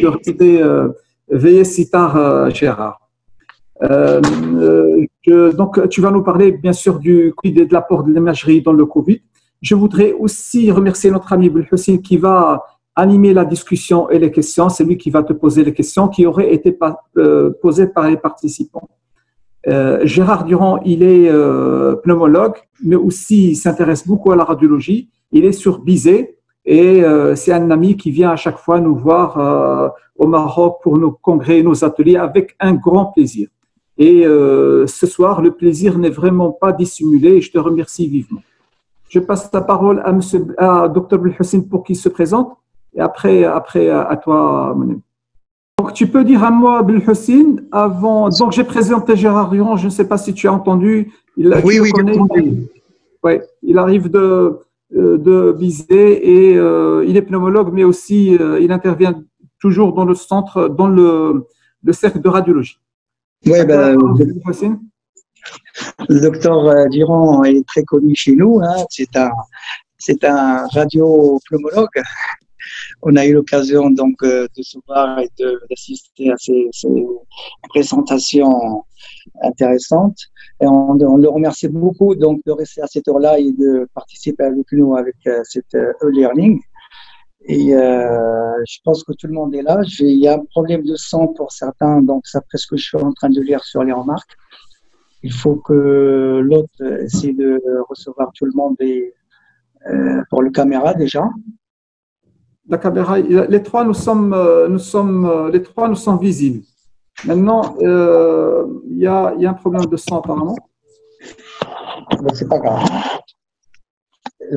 de rester veiller si tard, Gérard. Donc, tu vas nous parler bien sûr du Covid et de l'apport de l'imagerie dans le Covid. Je voudrais aussi remercier notre ami Belhoussine qui va animer la discussion et les questions. C'est lui qui va te poser les questions qui auraient été posées par les participants. Gérard Durand, il est pneumologue, mais aussi il s'intéresse beaucoup à la radiologie. Il est sur Bizet et c'est un ami qui vient à chaque fois nous voir au Maroc pour nos congrès et nos ateliers avec un grand plaisir. Et ce soir, le plaisir n'est vraiment pas dissimulé et je te remercie vivement. Je passe la parole à Dr Belhoussine pour qu'il se présente et après à toi, Monem. Donc, tu peux dire à moi, Belhoussine, avant. Donc, j'ai présenté Gérard Durand, je ne sais pas si tu as entendu. Oui, Ouais, il arrive de Bizet et il est pneumologue, mais aussi il intervient toujours dans le centre, dans le cercle de radiologie. Oui, le docteur Durand est très connu chez nous. Hein. C'est un radiopneumologue. On a eu l'occasion donc de se voir et d'assister à ces présentations intéressantes. Et on le remercie beaucoup donc de rester à cette heure-là et de participer avec nous avec cette e-learning. Et je pense que tout le monde est là. Il y a un problème de son pour certains, donc c'est après ce que je suis en train de lire sur les remarques. Il faut que l'autre essaie de recevoir tout le monde pour le caméra déjà. La caméra, les trois nous sommes visibles. Maintenant, il y a un problème de son apparemment. Mais c'est pas grave.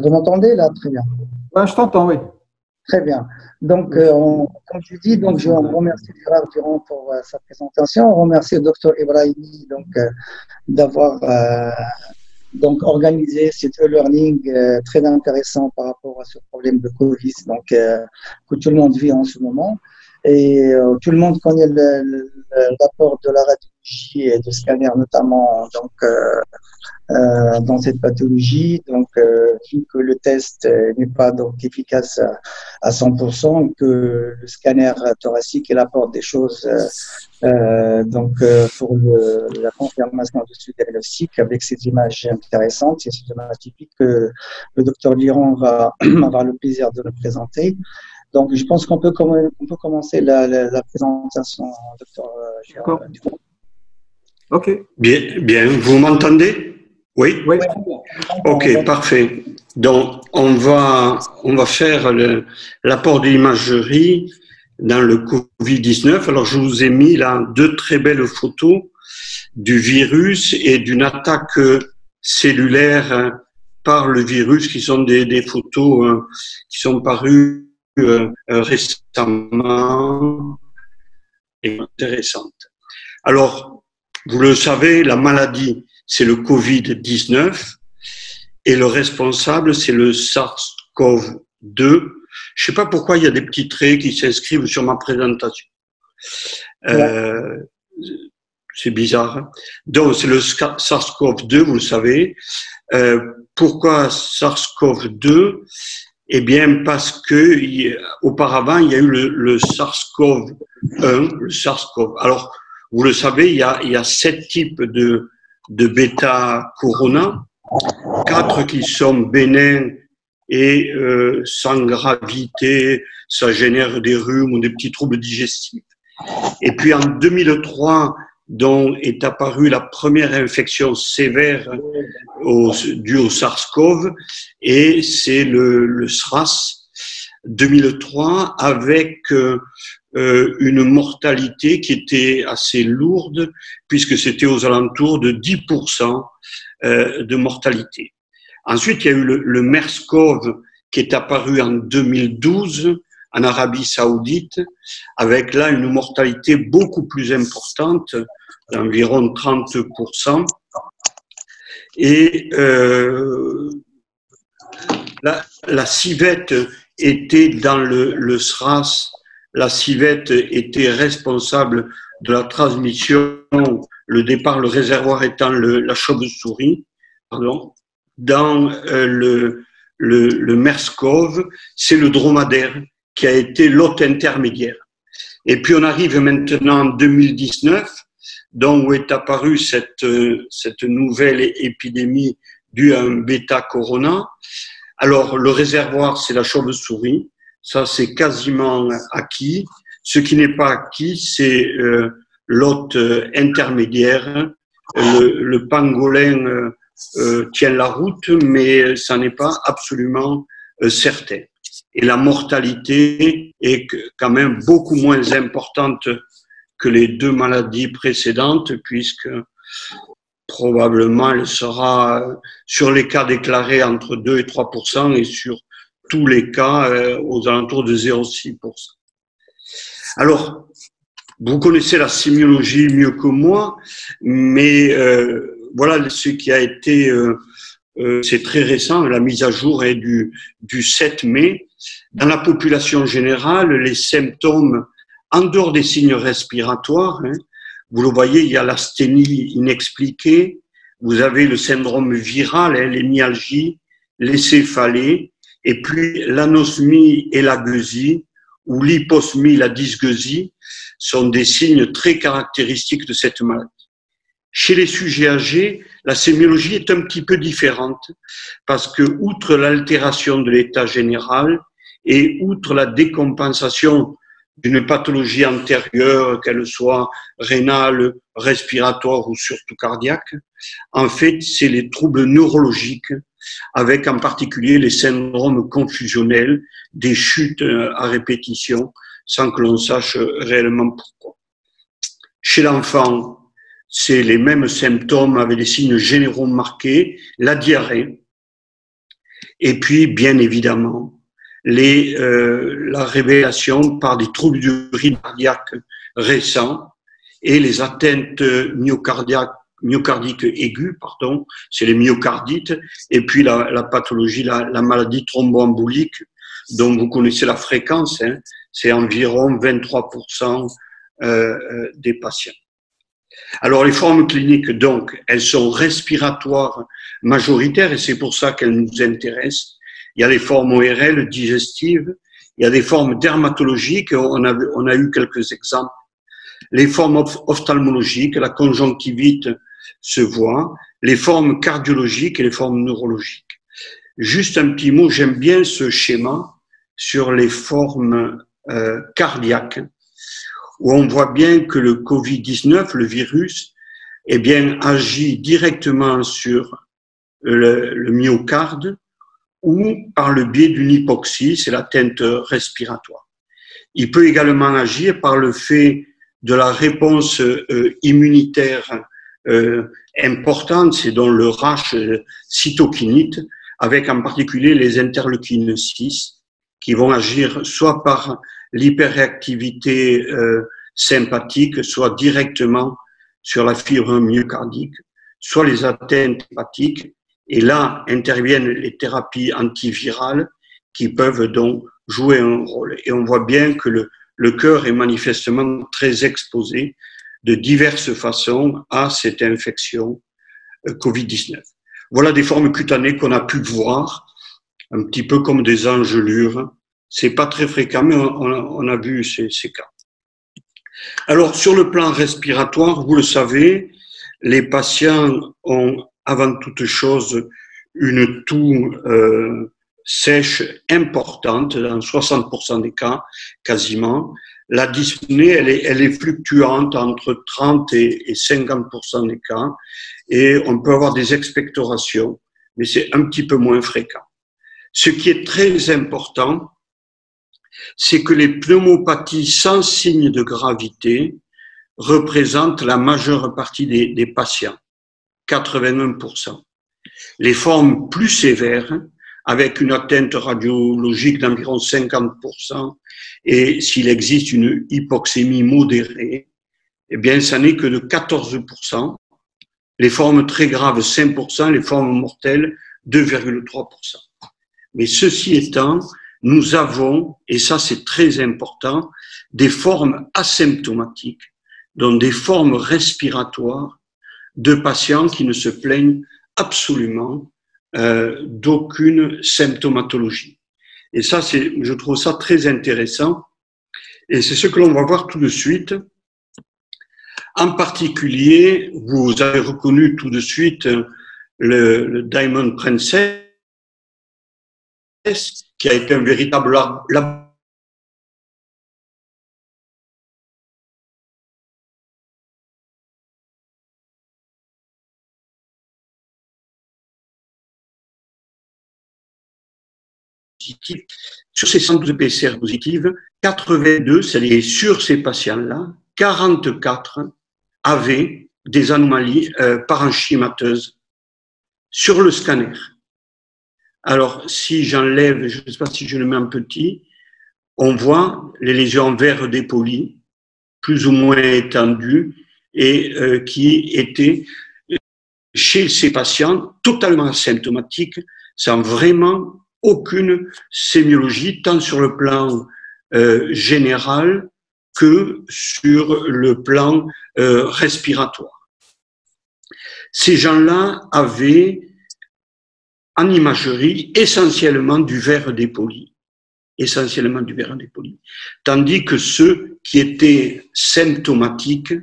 Vous m'entendez là? Très bien. Ouais, je t'entends, oui. Très bien. Donc, comme je dis, donc je remercie Gérard Durand pour sa présentation. On remercie le docteur Ibrahimi d'avoir organisé cet e-learning très intéressant par rapport à ce problème de Covid que tout le monde vit en ce moment. Et tout le monde connaît l'apport de la radiologie et du scanner notamment dans cette pathologie. Donc, vu que le test n'est pas donc efficace à 100%, que le scanner thoracique apporte des choses pour la confirmation de ce diagnostic avec ces images intéressantes et ces images typiques que le docteur Durand va avoir le plaisir de nous présenter. Donc, je pense qu'on peut commencer la présentation, docteur Gérard Durand. OK. Bien. Vous m'entendez? Oui. Oui. OK, parfait. Donc, on va faire l'apport de l'imagerie dans le Covid-19. Alors, je vous ai mis là 2 très belles photos du virus et d'une attaque cellulaire par le virus, qui sont des photos qui sont parues récemment et intéressantes. Alors, vous le savez, la maladie, c'est le Covid-19 et le responsable, c'est le SARS-CoV-2. Je ne sais pas pourquoi il y a des petits traits qui s'inscrivent sur ma présentation. C'est bizarre. Donc, c'est le SARS-CoV-2, vous le savez. Pourquoi SARS-CoV-2? Eh bien, parce que auparavant, il y a eu le SARS-CoV-1, le SARS-CoV. Alors, vous le savez, il y a 7 types de bêta-corona, 4 qui sont bénins et sans gravité, ça génère des rhumes ou des petits troubles digestifs. Et puis en 2003, dont est apparue la première infection sévère due au SARS-CoV, et c'est le SRAS 2003 avec une mortalité qui était assez lourde puisque c'était aux alentours de 10% de mortalité. Ensuite, il y a eu le MERS-CoV qui est apparu en 2012 en Arabie Saoudite, avec là une mortalité beaucoup plus importante, d'environ 30%. Et la civette était dans le SRAS, la civette était responsable de la transmission, le départ, le réservoir étant la chauve-souris, pardon. Dans le MERS-CoV, c'est le dromadaire qui a été l'hôte intermédiaire. Et puis on arrive maintenant en 2019, donc où est apparue cette nouvelle épidémie due à un bêta-corona. Alors le réservoir, c'est la chauve-souris, ça c'est quasiment acquis. Ce qui n'est pas acquis, c'est l'hôte intermédiaire. Le pangolin tient la route, mais ça n'est pas absolument certain. Et la mortalité est quand même beaucoup moins importante que les deux maladies précédentes, puisque probablement elle sera sur les cas déclarés entre 2 et 3% et sur tous les cas aux alentours de 0,6%. Alors, vous connaissez la sémiologie mieux que moi, mais voilà ce qui a été, c'est très récent, la mise à jour est du 7 mai. Dans la population générale, les symptômes, en dehors des signes respiratoires, hein, vous le voyez, il y a l'asthénie inexpliquée, vous avez le syndrome viral, hein, les myalgies, les céphalées, et puis l'anosmie et la gueusie, ou l'hyposmie, la dysgueusie, sont des signes très caractéristiques de cette maladie. Chez les sujets âgés, la sémiologie est un petit peu différente parce que, outre l'altération de l'état général et outre la décompensation d'une pathologie antérieure, qu'elle soit rénale, respiratoire ou surtout cardiaque, en fait, c'est les troubles neurologiques, avec en particulier les syndromes confusionnels, des chutes à répétition, sans que l'on sache réellement pourquoi. Chez l'enfant, c'est les mêmes symptômes avec des signes généraux marqués, la diarrhée, et puis, bien évidemment, la révélation par des troubles du rythme cardiaque récents et les atteintes myocardiques aiguës, c'est les myocardites, et puis la pathologie, la maladie thromboembolique, dont vous connaissez la fréquence, hein, c'est environ 23% des patients. Alors les formes cliniques, donc, elles sont respiratoires majoritaires et c'est pour ça qu'elles nous intéressent. Il y a les formes ORL, digestives, il y a des formes dermatologiques, on a eu quelques exemples. Les formes ophtalmologiques, la conjonctivite se voit, les formes cardiologiques et les formes neurologiques. Juste un petit mot, j'aime bien ce schéma sur les formes cardiaques, où on voit bien que le Covid-19, le virus, eh bien, agit directement sur le myocarde ou par le biais d'une hypoxie, c'est l'atteinte respiratoire. Il peut également agir par le fait de la réponse immunitaire importante, c'est donc le rash cytokinite, avec en particulier les interleukines 6, qui vont agir soit par l'hyperréactivité sympathique, soit directement sur la fibre myocardique, soit les atteintes hépatiques. Et là interviennent les thérapies antivirales qui peuvent donc jouer un rôle. Et on voit bien que le cœur est manifestement très exposé de diverses façons à cette infection Covid-19. Voilà des formes cutanées qu'on a pu voir, un petit peu comme des engelures. C'est pas très fréquent, mais on a vu ces cas. Alors, sur le plan respiratoire, vous le savez, les patients ont avant toute chose une toux sèche importante, dans 60% des cas, quasiment. La dyspnée, elle est fluctuante entre 30 et 50% des cas, et on peut avoir des expectorations, mais c'est un petit peu moins fréquent. Ce qui est très important, c'est que les pneumopathies sans signe de gravité représentent la majeure partie des patients, 81%. Les formes plus sévères, avec une atteinte radiologique d'environ 50%, et s'il existe une hypoxémie modérée, eh bien, ça n'est que de 14%. Les formes très graves, 5%, les formes mortelles, 2,3%. Mais ceci étant, nous avons, et ça c'est très important, des formes asymptomatiques, donc des formes respiratoires de patients qui ne se plaignent absolument d'aucune symptomatologie. Et ça, je trouve ça très intéressant. Et c'est ce que l'on va voir tout de suite. En particulier, vous avez reconnu tout de suite le Diamond Princess, qui a été un véritable sur ces 112 PCR positives, 82, c'est-à-dire sur ces patients-là, 44 avaient des anomalies parenchymateuses sur le scanner. Alors, si j'enlève, je ne sais pas si je le mets en petit, on voit les lésions en verre dépolies, plus ou moins étendues, et qui étaient chez ces patients totalement asymptomatiques, sans vraiment aucune sémiologie, tant sur le plan général que sur le plan respiratoire. Ces gens-là avaient en imagerie essentiellement du verre dépoli, tandis que ceux qui étaient symptomatiques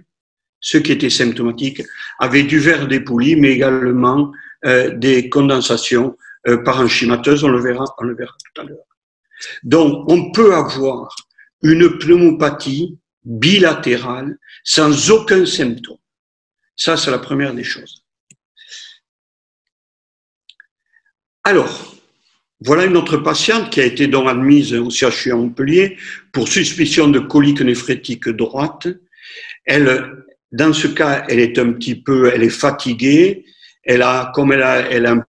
avaient du verre dépoli, mais également des condensations parenchymateuses, on le verra tout à l'heure. Donc, on peut avoir une pneumopathie bilatérale sans aucun symptôme. Ça, c'est la première des choses. Alors, voilà une autre patiente qui a été donc admise au CHU à Montpellier pour suspicion de colique néphrétique droite. Elle, dans ce cas, elle est fatiguée, elle a un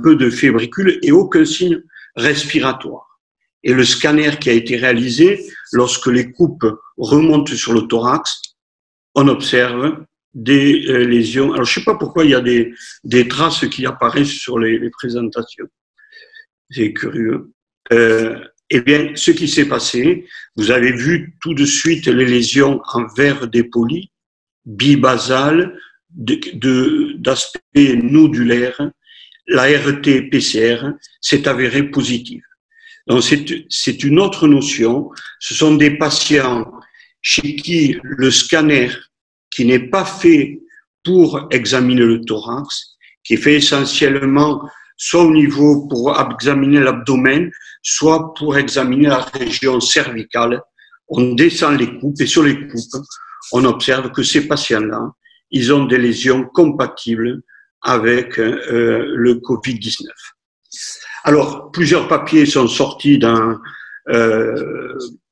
peu de fébricule et aucun signe respiratoire. Et le scanner qui a été réalisé, lorsque les coupes remontent sur le thorax, on observe des lésions. Alors, je ne sais pas pourquoi il y a des traces qui apparaissent sur les présentations. C'est curieux. Eh bien, ce qui s'est passé, vous avez vu tout de suite les lésions en verre dépoli, bibasales, d'aspect nodulaire. La RT-PCR s'est avérée positive. Donc, c'est une autre notion. Ce sont des patients chez qui le scanner, qui n'est pas fait pour examiner le thorax, qui est fait essentiellement soit au niveau pour examiner l'abdomen, soit pour examiner la région cervicale. On descend les coupes et sur les coupes, on observe que ces patients-là, ils ont des lésions compatibles avec le Covid-19. Alors, plusieurs papiers sont sortis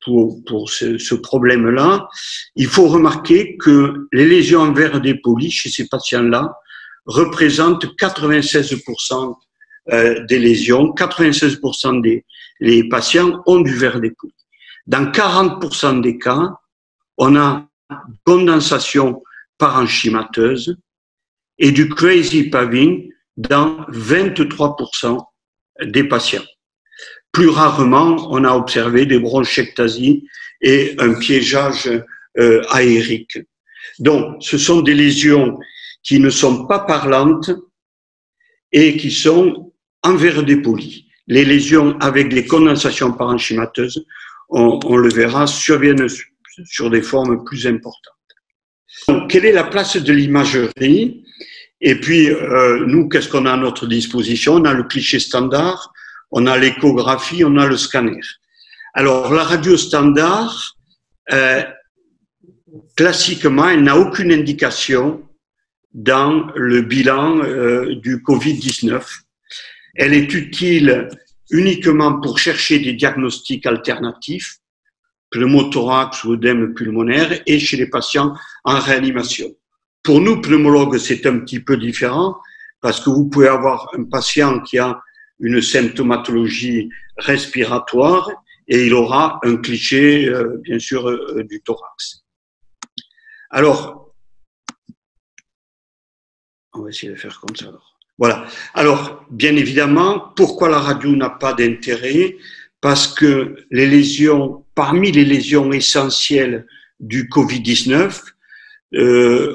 pour ce problème-là. Il faut remarquer que les lésions en verre dépoli chez ces patients-là représentent 96% des lésions, 96% des patients ont du verre dépoli. Dans 40% des cas, on a condensation parenchymateuse et du crazy paving dans 23% des patients. Plus rarement, on a observé des bronchectasies et un piégeage aérique. Donc, ce sont des lésions qui ne sont pas parlantes et qui sont en verre dépoli. Les lésions avec des condensations parenchymateuses, on le verra, surviennent sur des formes plus importantes. Donc, quelle est la place de l'imagerie? Et puis, nous, qu'est-ce qu'on a à notre disposition? On a le cliché standard, on a l'échographie, on a le scanner. Alors, la radio standard, classiquement, elle n'a aucune indication dans le bilan du Covid-19. Elle est utile uniquement pour chercher des diagnostics alternatifs, pneumothorax ou œdème pulmonaire, et chez les patients en réanimation. Pour nous, pneumologues, c'est un petit peu différent, parce que vous pouvez avoir un patient qui a une symptomatologie respiratoire et il aura un cliché, bien sûr, du thorax. Alors, on va essayer de faire comme ça. Voilà. Alors, bien évidemment, pourquoi la radio n'a pas d'intérêt? Parce que les lésions, parmi les lésions essentielles du Covid-19,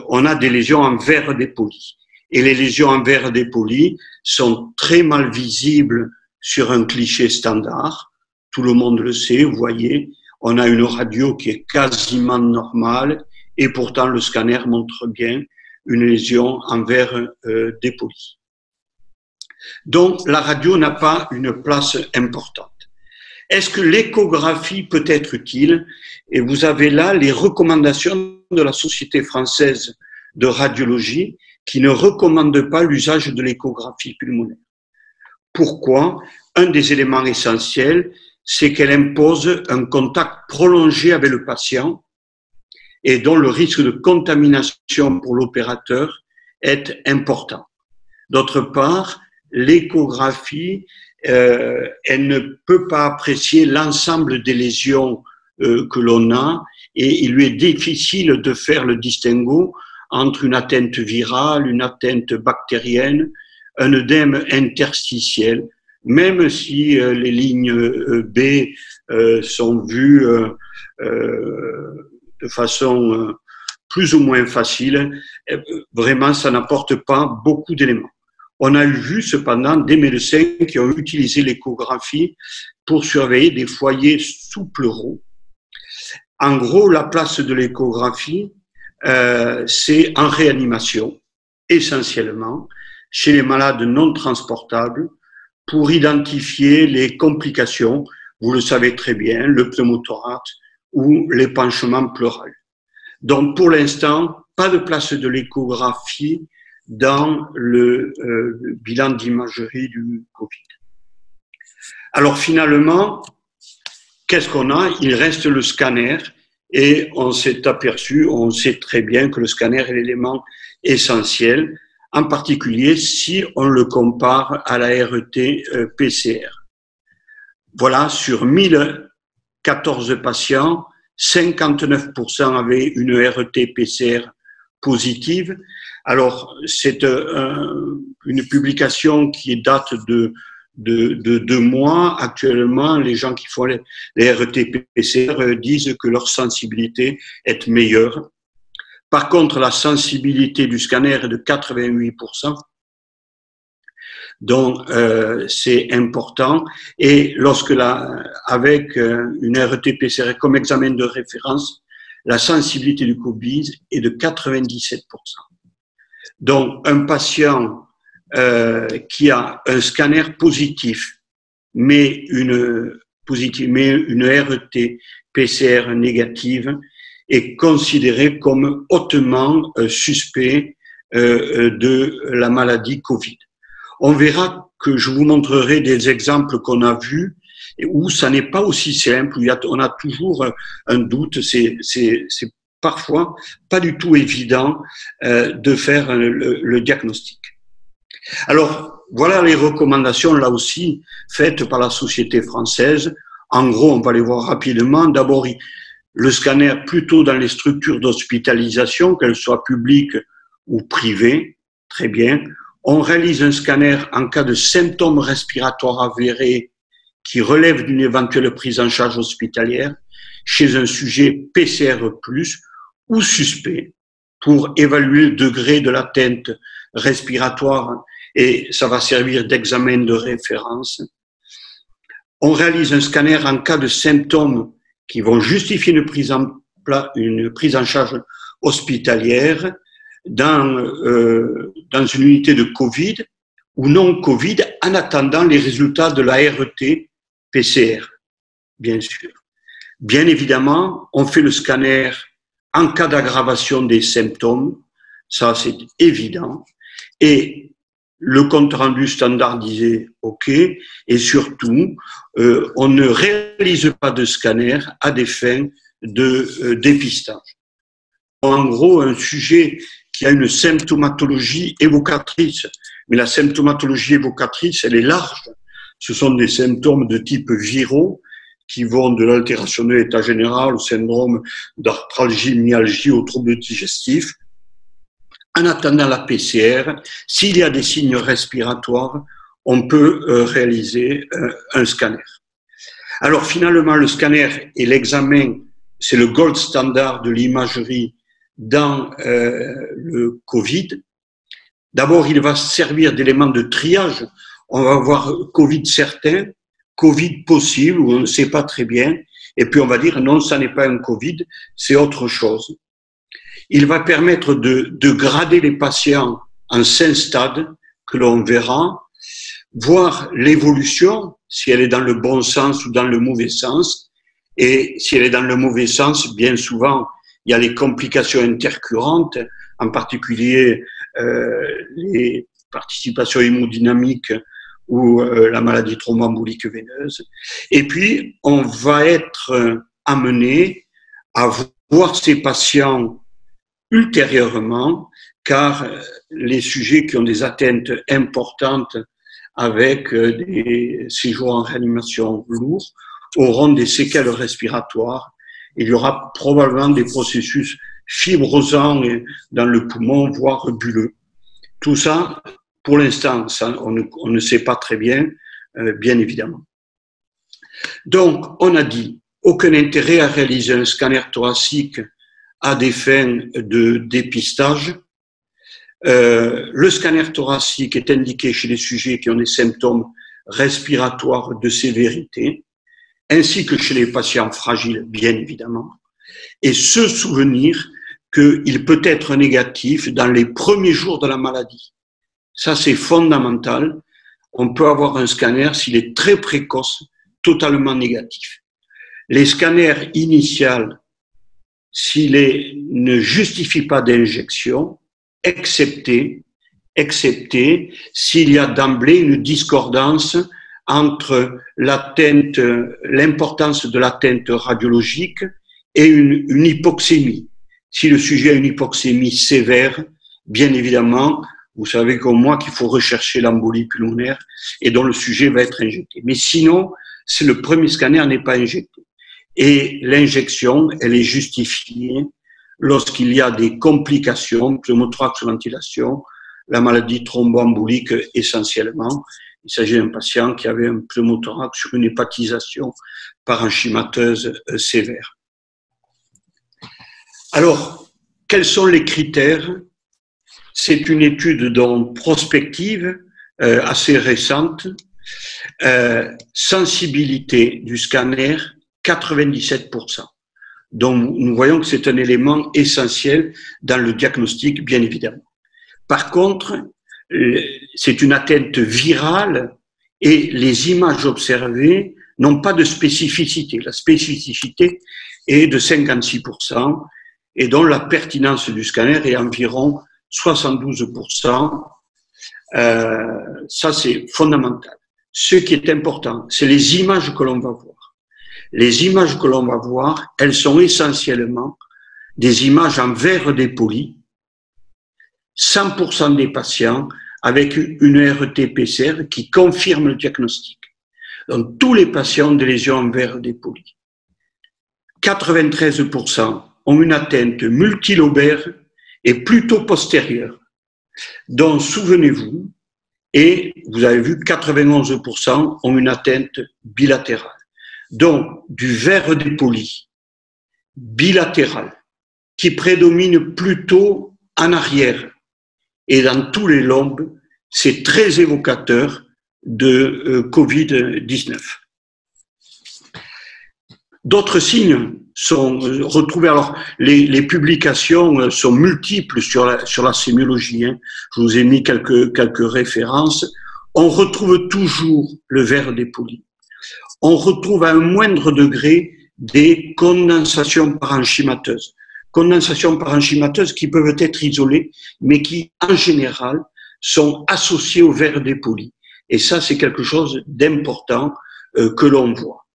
on a des lésions en verre dépoli. Et les lésions en verre dépoli sont très mal visibles sur un cliché standard. Tout le monde le sait, vous voyez. on a une radio qui est quasiment normale et pourtant le scanner montre bien une lésion en verre dépoli. Donc la radio n'a pas une place importante. Est-ce que l'échographie peut être utile? Et vous avez là les recommandations de la Société française de radiologie qui ne recommande pas l'usage de l'échographie pulmonaire. Pourquoi? Un des éléments essentiels, c'est qu'elle impose un contact prolongé avec le patient et dont le risque de contamination pour l'opérateur est important. D'autre part, l'échographie, elle ne peut pas apprécier l'ensemble des lésions que l'on a et il lui est difficile de faire le distinguo entre une atteinte virale, une atteinte bactérienne, un œdème interstitiel, même si les lignes B sont vues de façon plus ou moins facile, vraiment ça n'apporte pas beaucoup d'éléments. On a vu cependant des médecins qui ont utilisé l'échographie pour surveiller des foyers sous-pleuraux. En gros, la place de l'échographie, c'est en réanimation, essentiellement, chez les malades non transportables, pour identifier les complications, vous le savez très bien, le pneumothorax ou l'épanchement pleural. Donc, pour l'instant, pas de place de l'échographie dans le bilan d'imagerie du Covid. Alors finalement, qu'est-ce qu'on a? Il reste le scanner et on s'est aperçu, on sait très bien que le scanner est l'élément essentiel, en particulier si on le compare à la RT-PCR. Voilà, sur 1014 patients, 59% avaient une RT-PCR positive. Alors, c'est une publication qui date de 2 mois. Actuellement, les gens qui font les RT-PCR disent que leur sensibilité est meilleure. Par contre, la sensibilité du scanner est de 88%. Donc, c'est important. Et lorsque avec une RT-PCR comme examen de référence, la sensibilité du Covid est de 97%. Donc, un patient qui a un scanner positif, mais une RT-PCR négative, est considéré comme hautement suspect de la maladie Covid. On verra que je vous montrerai des exemples qu'on a vus où ça n'est pas aussi simple, où on a toujours un doute, c'est parfois pas du tout évident de faire le diagnostic. Alors, voilà les recommandations là aussi faites par la Société française. En gros, on va les voir rapidement. D'abord, le scanner plutôt dans les structures d'hospitalisation, qu'elles soient publiques ou privées, très bien. On réalise un scanner en cas de symptômes respiratoires avérés qui relèvent d'une éventuelle prise en charge hospitalière chez un sujet PCR+, ou suspect pour évaluer le degré de l'atteinte respiratoire et ça va servir d'examen de référence. On réalise un scanner en cas de symptômes qui vont justifier une prise en charge hospitalière dans une unité de Covid ou non Covid en attendant les résultats de la RT-PCR, bien sûr. Bien évidemment, on fait le scanner en cas d'aggravation des symptômes, ça c'est évident, et le compte-rendu standardisé, OK, et surtout, on ne réalise pas de scanner à des fins de dépistage. En gros, un sujet qui a une symptomatologie évocatrice, mais la symptomatologie évocatrice, elle est large. Ce sont des symptômes de type viraux, qui vont de l'altération de l'état général au syndrome d'arthralgie, myalgie, aux troubles digestifs. En attendant la PCR, s'il y a des signes respiratoires, on peut réaliser un scanner. Alors finalement, le scanner et l'examen, c'est le gold standard de l'imagerie dans le Covid. D'abord, il va servir d'élément de triage. On va voir Covid certain, Covid possible, où on ne sait pas très bien, et puis on va dire non, ça n'est pas un Covid, c'est autre chose. Il va permettre de grader les patients en 5 stades que l'on verra, voir l'évolution, si elle est dans le bon sens ou dans le mauvais sens. Et si elle est dans le mauvais sens, bien souvent, il y a les complications intercurrentes, en particulier les participations hémodynamiques ou la maladie thromboembolique veineuse. Et puis, on va être amené à voir ces patients ultérieurement, car les sujets qui ont des atteintes importantes avec des séjours en réanimation lourds auront des séquelles respiratoires. Il y aura probablement des processus fibrosants dans le poumon, voire bulleux. Tout ça, pour l'instant, on ne sait pas très bien, bien évidemment. Donc, on a dit, aucun intérêt à réaliser un scanner thoracique à des fins de dépistage. Le scanner thoracique est indiqué chez les sujets qui ont des symptômes respiratoires de sévérité, ainsi que chez les patients fragiles, bien évidemment, et se souvenir qu'il peut être négatif dans les premiers jours de la maladie. Ça, c'est fondamental. On peut avoir un scanner, s'il est très précoce, totalement négatif. Les scanners initiaux, s'il ne justifie pas d'injection, excepté s'il y a d'emblée une discordance entre l'importance de l'atteinte radiologique et une hypoxémie. Si le sujet a une hypoxémie sévère, bien évidemment, vous savez comme moi qu'il faut rechercher l'embolie pulmonaire et dont le sujet va être injecté. Mais sinon, si le premier scanner n'est pas injecté. Et l'injection, elle est justifiée lorsqu'il y a des complications, pneumothorax, ventilation, la maladie thromboembolique essentiellement. Il s'agit d'un patient qui avait un pneumothorax sur une hépatisation parenchymateuse sévère. Alors, quels sont les critères? C'est une étude donc prospective, assez récente. Sensibilité du scanner, 97%. Donc, nous voyons que c'est un élément essentiel dans le diagnostic, bien évidemment. Par contre, c'est une atteinte virale et les images observées n'ont pas de spécificité. La spécificité est de 56% et dont la pertinence du scanner est environ 72%. Ça, c'est fondamental. Ce qui est important, c'est les images que l'on va voir. Les images que l'on va voir, elles sont essentiellement des images en verre dépoli, 100% des patients avec une RT-PCR qui confirme le diagnostic. Donc, tous les patients ont des lésions en verre dépoli. 93% ont une atteinte multilobaire et plutôt postérieure. Donc, souvenez-vous, et vous avez vu 91% ont une atteinte bilatérale. Donc, du verre dépoli bilatéral qui prédomine plutôt en arrière et dans tous les lombes, c'est très évocateur de Covid-19. D'autres signes sont retrouvés. Alors, les publications sont multiples sur la sémiologie. Hein. Je vous ai mis quelques références. On retrouve toujours le verre dépoli. On retrouve à un moindre degré des condensations parenchymateuses. Condensations parenchymateuses qui peuvent être isolées, mais qui, en général, sont associées au verre dépoli. Et ça, c'est quelque chose d'important que l'on voit.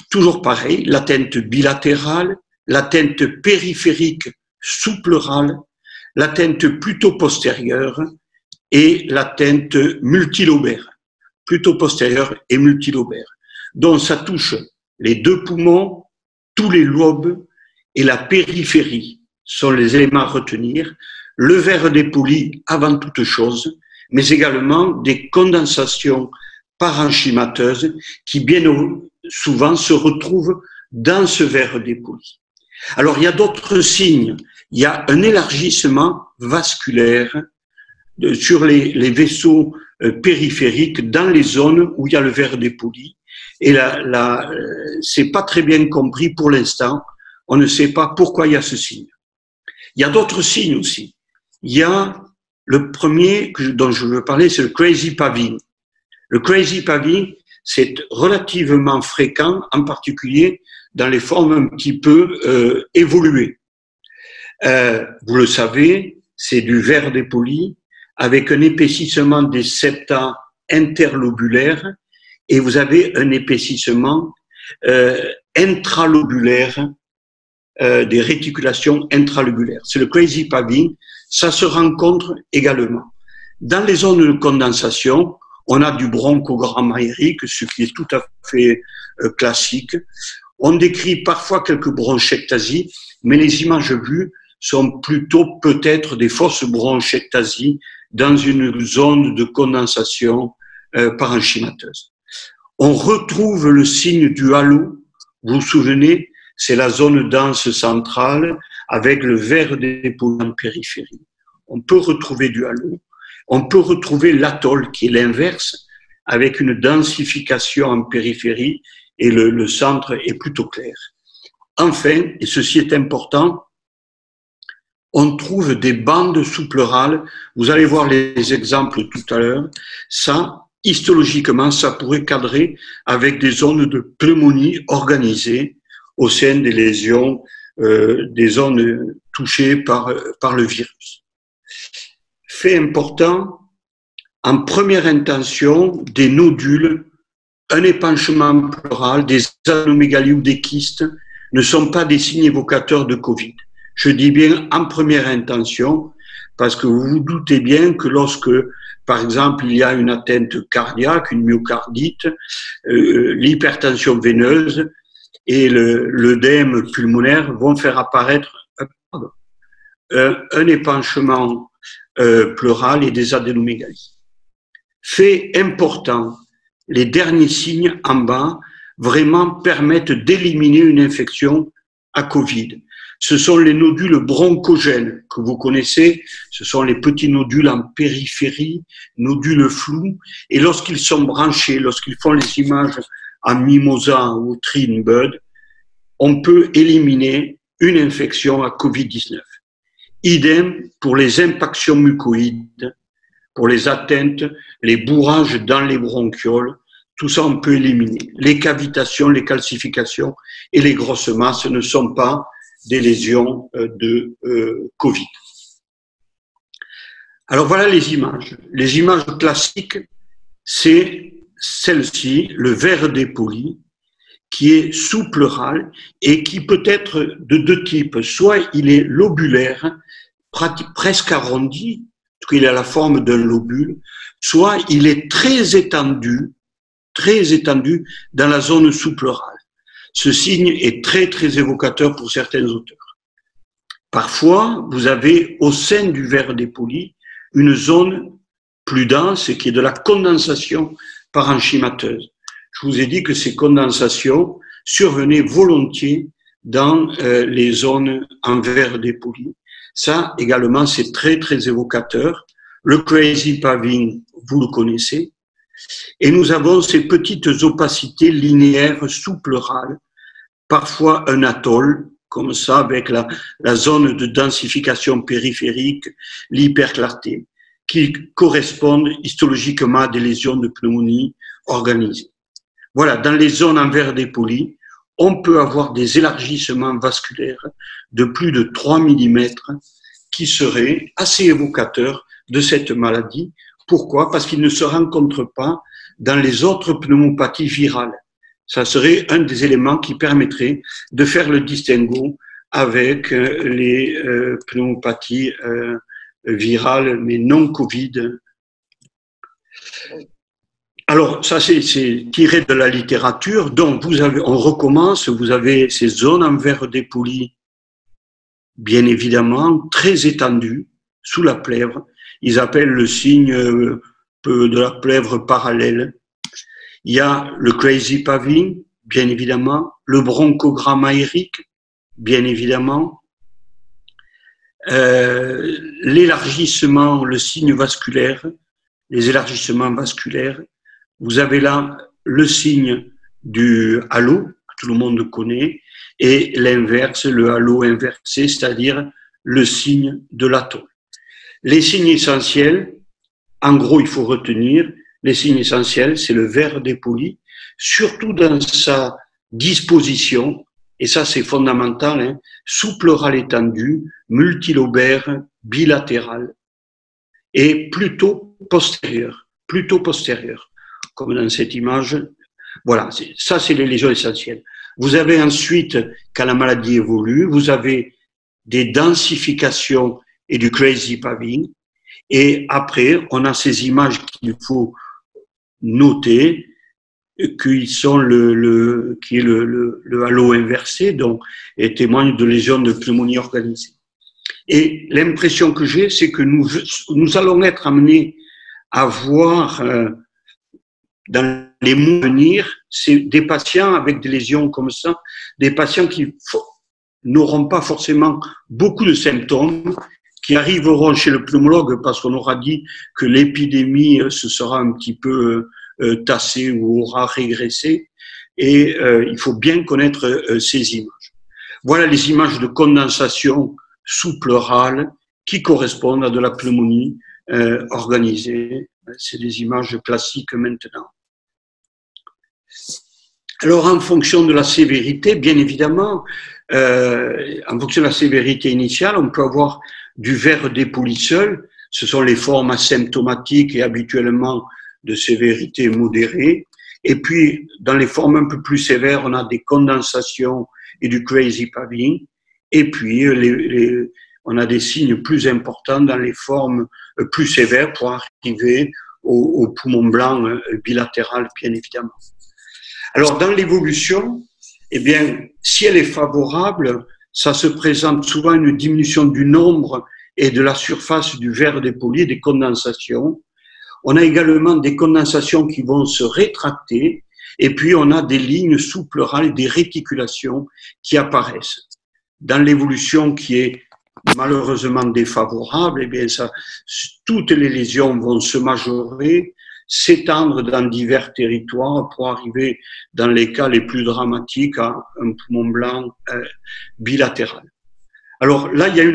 Toujours pareil, l'atteinte bilatérale, l'atteinte périphérique sous-pleurale, l'atteinte plutôt postérieure et l'atteinte multilobaire, plutôt postérieure et multilobaire. Donc, ça touche les deux poumons, tous les lobes et la périphérie sont les éléments à retenir. Le verre dépoli avant toute chose, mais également des condensations parenchymateuses qui bien souvent se retrouvent dans ce verre dépoli. Alors, il y a d'autres signes. Il y a un élargissement vasculaire sur les vaisseaux périphériques dans les zones où il y a le verre dépoli. Et c'est pas très bien compris pour l'instant. On ne sait pas pourquoi il y a ce signe. Il y a d'autres signes aussi. Il y a le premier dont je veux parler, c'est le crazy paving. Le crazy paving, c'est relativement fréquent, en particulier dans les formes un petit peu évoluées. Vous le savez, c'est du verre dépoli avec un épaississement des septa interlobulaires et vous avez un épaississement intralobulaire, des réticulations intralobulaires. C'est le crazy paving. Ça se rencontre également. Dans les zones de condensation, on a du bronchogramme aérique, ce qui est tout à fait classique. On décrit parfois quelques bronchectasies, mais les images vues sont plutôt peut-être des fausses bronchectasies dans une zone de condensation parenchymateuse. On retrouve le signe du halo. Vous vous souvenez, c'est la zone dense centrale avec le verre dépoli en périphérie. On peut retrouver du halo. On peut retrouver l'atoll, qui est l'inverse, avec une densification en périphérie et le centre est plutôt clair. Enfin, et ceci est important, on trouve des bandes sous-pleurales. Vous allez voir les exemples tout à l'heure. Ça, histologiquement, ça pourrait cadrer avec des zones de pneumonie organisées au sein des lésions, des zones touchées par le virus. Fait important, en première intention, des nodules, un épanchement pleural, des anomégalies ou des kystes ne sont pas des signes évocateurs de Covid. Je dis bien en première intention, parce que vous vous doutez bien que lorsque, par exemple, il y a une atteinte cardiaque, une myocardite, l'hypertension veineuse et l'œdème pulmonaire vont faire apparaître un épanchement pleural et des adénomégalies. Fait important, les derniers signes en bas vraiment permettent d'éliminer une infection à Covid. Ce sont les nodules bronchogènes que vous connaissez, ce sont les petits nodules en périphérie, nodules flous, et lorsqu'ils sont branchés, lorsqu'ils font les images en mimosa ou tree bud, on peut éliminer une infection à Covid-19. Idem pour les impactions mucoïdes, pour les atteintes, les bourrages dans les bronchioles, tout ça on peut éliminer. Les cavitations, les calcifications et les grosses masses ne sont pas des lésions de Covid. Alors voilà les images. Les images classiques, c'est celle-ci, le verre dépoli, qui est sous-pleural et qui peut être de deux types. Soit il est lobulaire, presque arrondi, parce qu'il a la forme d'un lobule, soit il est très étendu dans la zone sous-pleurale. Ce signe est très, très évocateur pour certains auteurs. Parfois, vous avez au sein du verre dépoli une zone plus dense qui est de la condensation parenchymateuse. Je vous ai dit que ces condensations survenaient volontiers dans les zones en verre dépoli. Ça, également, c'est très, très évocateur. Le crazy paving, vous le connaissez. Et nous avons ces petites opacités linéaires sous-pleurales, parfois un atoll, comme ça, avec la zone de densification périphérique, l'hyperclarté, qui correspondent histologiquement à des lésions de pneumonie organisées. Voilà, dans les zones en verre dépoli, on peut avoir des élargissements vasculaires de plus de 3 mm qui seraient assez évocateurs de cette maladie. Pourquoi? Parce qu'ils ne se rencontrent pas dans les autres pneumopathies virales. Ça serait un des éléments qui permettrait de faire le distinguo avec les pneumopathies virales, mais non Covid. Alors, ça, c'est tiré de la littérature. Donc, on recommence, vous avez ces zones en verre dépoli, bien évidemment, très étendues, sous la plèvre. Ils appellent le signe de la plèvre parallèle. Il y a le crazy paving, bien évidemment, le bronchogramme aérique, bien évidemment, l'élargissement, le signe vasculaire, les élargissements vasculaires. Vous avez là le signe du halo, que tout le monde connaît, et l'inverse, le halo inversé, c'est-à-dire le signe de l'atome. Les signes essentiels, en gros, il faut retenir, les signes essentiels, c'est le verre dépoli, surtout dans sa disposition, et ça c'est fondamental, hein, sous-pleural étendu, multilobaire, bilatéral, et plutôt postérieur, comme dans cette image. Voilà, ça c'est les lésions essentielles. Vous avez ensuite, quand la maladie évolue, vous avez des densifications et du crazy paving, et après, on a ces images qu'il faut noter, qui sont qui est le halo inversé, donc, et témoigne de lésions de pneumonie organisée. Et l'impression que j'ai, c'est que nous allons être amenés à voir dans les mois à venir, c'est des patients avec des lésions comme ça, des patients qui n'auront pas forcément beaucoup de symptômes, qui arriveront chez le pneumologue parce qu'on aura dit que l'épidémie se sera un petit peu tassée ou aura régressé, et il faut bien connaître ces images. Voilà les images de condensation sous-pleurale qui correspondent à de la pneumonie organisée. C'est des images classiques maintenant. Alors, en fonction de la sévérité, bien évidemment, en fonction de la sévérité initiale, on peut avoir du verre dépoli seul. Ce sont les formes asymptomatiques et habituellement de sévérité modérée. Et puis, dans les formes un peu plus sévères, on a des condensations et du crazy paving. Et puis, on a des signes plus importants dans les formes plus sévères pour arriver au poumon blanc bilatéral, bien évidemment. Alors, dans l'évolution, eh bien, si elle est favorable, ça se présente souvent une diminution du nombre et de la surface du verre dépoli, des condensations. On a également des condensations qui vont se rétracter, et puis on a des lignes sous-pleurales, des réticulations qui apparaissent. Dans l'évolution qui est malheureusement défavorable, eh bien toutes les lésions vont se majorer, s'étendre dans divers territoires pour arriver, dans les cas les plus dramatiques, à un poumon blanc bilatéral. Alors là, il y a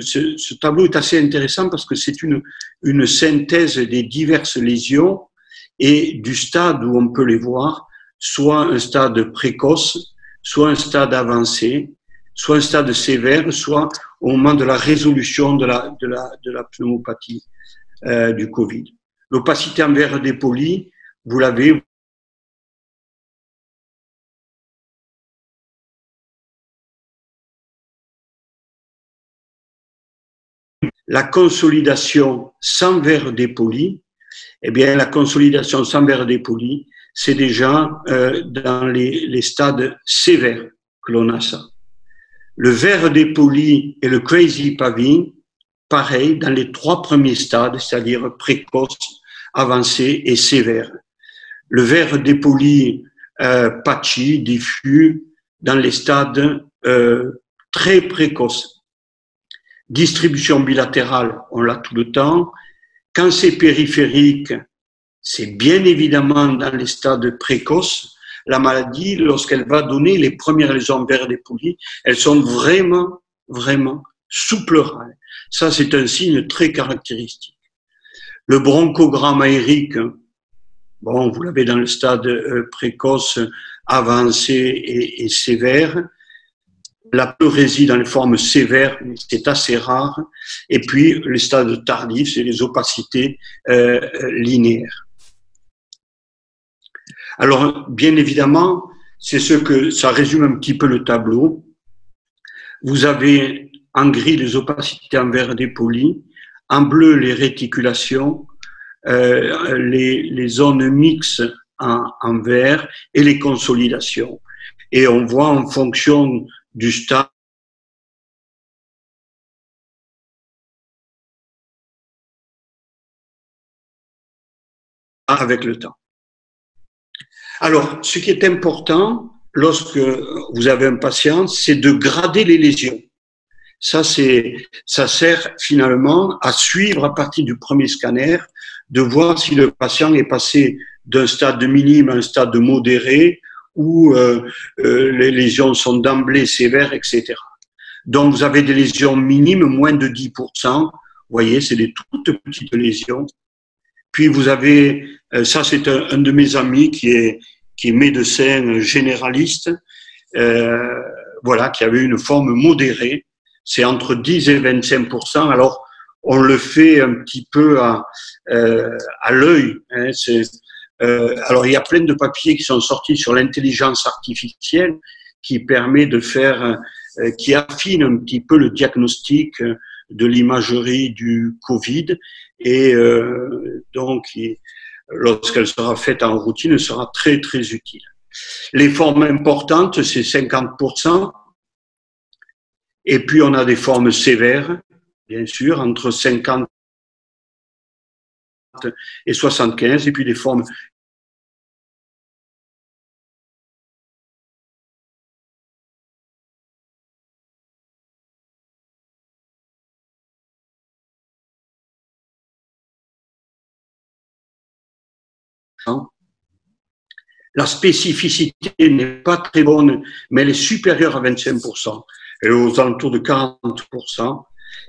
ce tableau est assez intéressant parce que c'est une synthèse des diverses lésions et du stade où on peut les voir, soit un stade précoce, soit un stade avancé, soit un stade sévère, soit au moment de la résolution de la pneumopathie du Covid. L'opacité en verre dépoli, vous l'avez. La consolidation sans verre dépoli, eh bien, la consolidation sans verre dépoli, c'est déjà dans les stades sévères que l'on a ça. Le verre dépoli et le crazy paving, pareil, dans les 3 premiers stades, c'est-à-dire précoce, avancé et sévère. Le verre dépoli patchy, diffus, dans les stades très précoces. Distribution bilatérale, on l'a tout le temps. Quand c'est périphérique, c'est bien évidemment dans les stades précoces. La maladie, lorsqu'elle va donner les premières lésions verre dépoli, elles sont vraiment, vraiment sous-pleurales. Ça, c'est un signe très caractéristique. Le bronchogramme aérique, bon, vous l'avez dans le stade précoce, avancé et sévère. La pleurésie dans les formes sévères, c'est assez rare. Et puis, les stades tardifs, c'est les opacités linéaires. Alors, bien évidemment, ça résume un petit peu le tableau. Vous avez en gris les opacités en verre dépoli, en bleu les réticulations, les zones mixtes en vert et les consolidations. Et on voit en fonction du stade avec le temps. Alors, ce qui est important lorsque vous avez un patient, c'est de grader les lésions. Ça sert finalement à suivre à partir du premier scanner, de voir si le patient est passé d'un stade minime à un stade modéré où les lésions sont d'emblée sévères, etc. Donc, vous avez des lésions minimes, moins de 10%. Vous voyez, c'est des toutes petites lésions. Puis, vous avez, ça c'est un de mes amis qui est médecin généraliste, voilà, qui avait une forme modérée. C'est entre 10 et 25%. Alors, on le fait un petit peu à l'œil. Hein, alors, il y a plein de papiers qui sont sortis sur l'intelligence artificielle qui permet de faire, qui affine un petit peu le diagnostic de l'imagerie du Covid. Et donc, lorsqu'elle sera faite en routine, elle sera très, très utile. Les formes importantes, c'est 50%. Et puis, on a des formes sévères, bien sûr, entre 50 et 75, et puis des formes la spécificité n'est pas très bonne, mais elle est supérieure à 25%. Elle est aux alentours de 40%.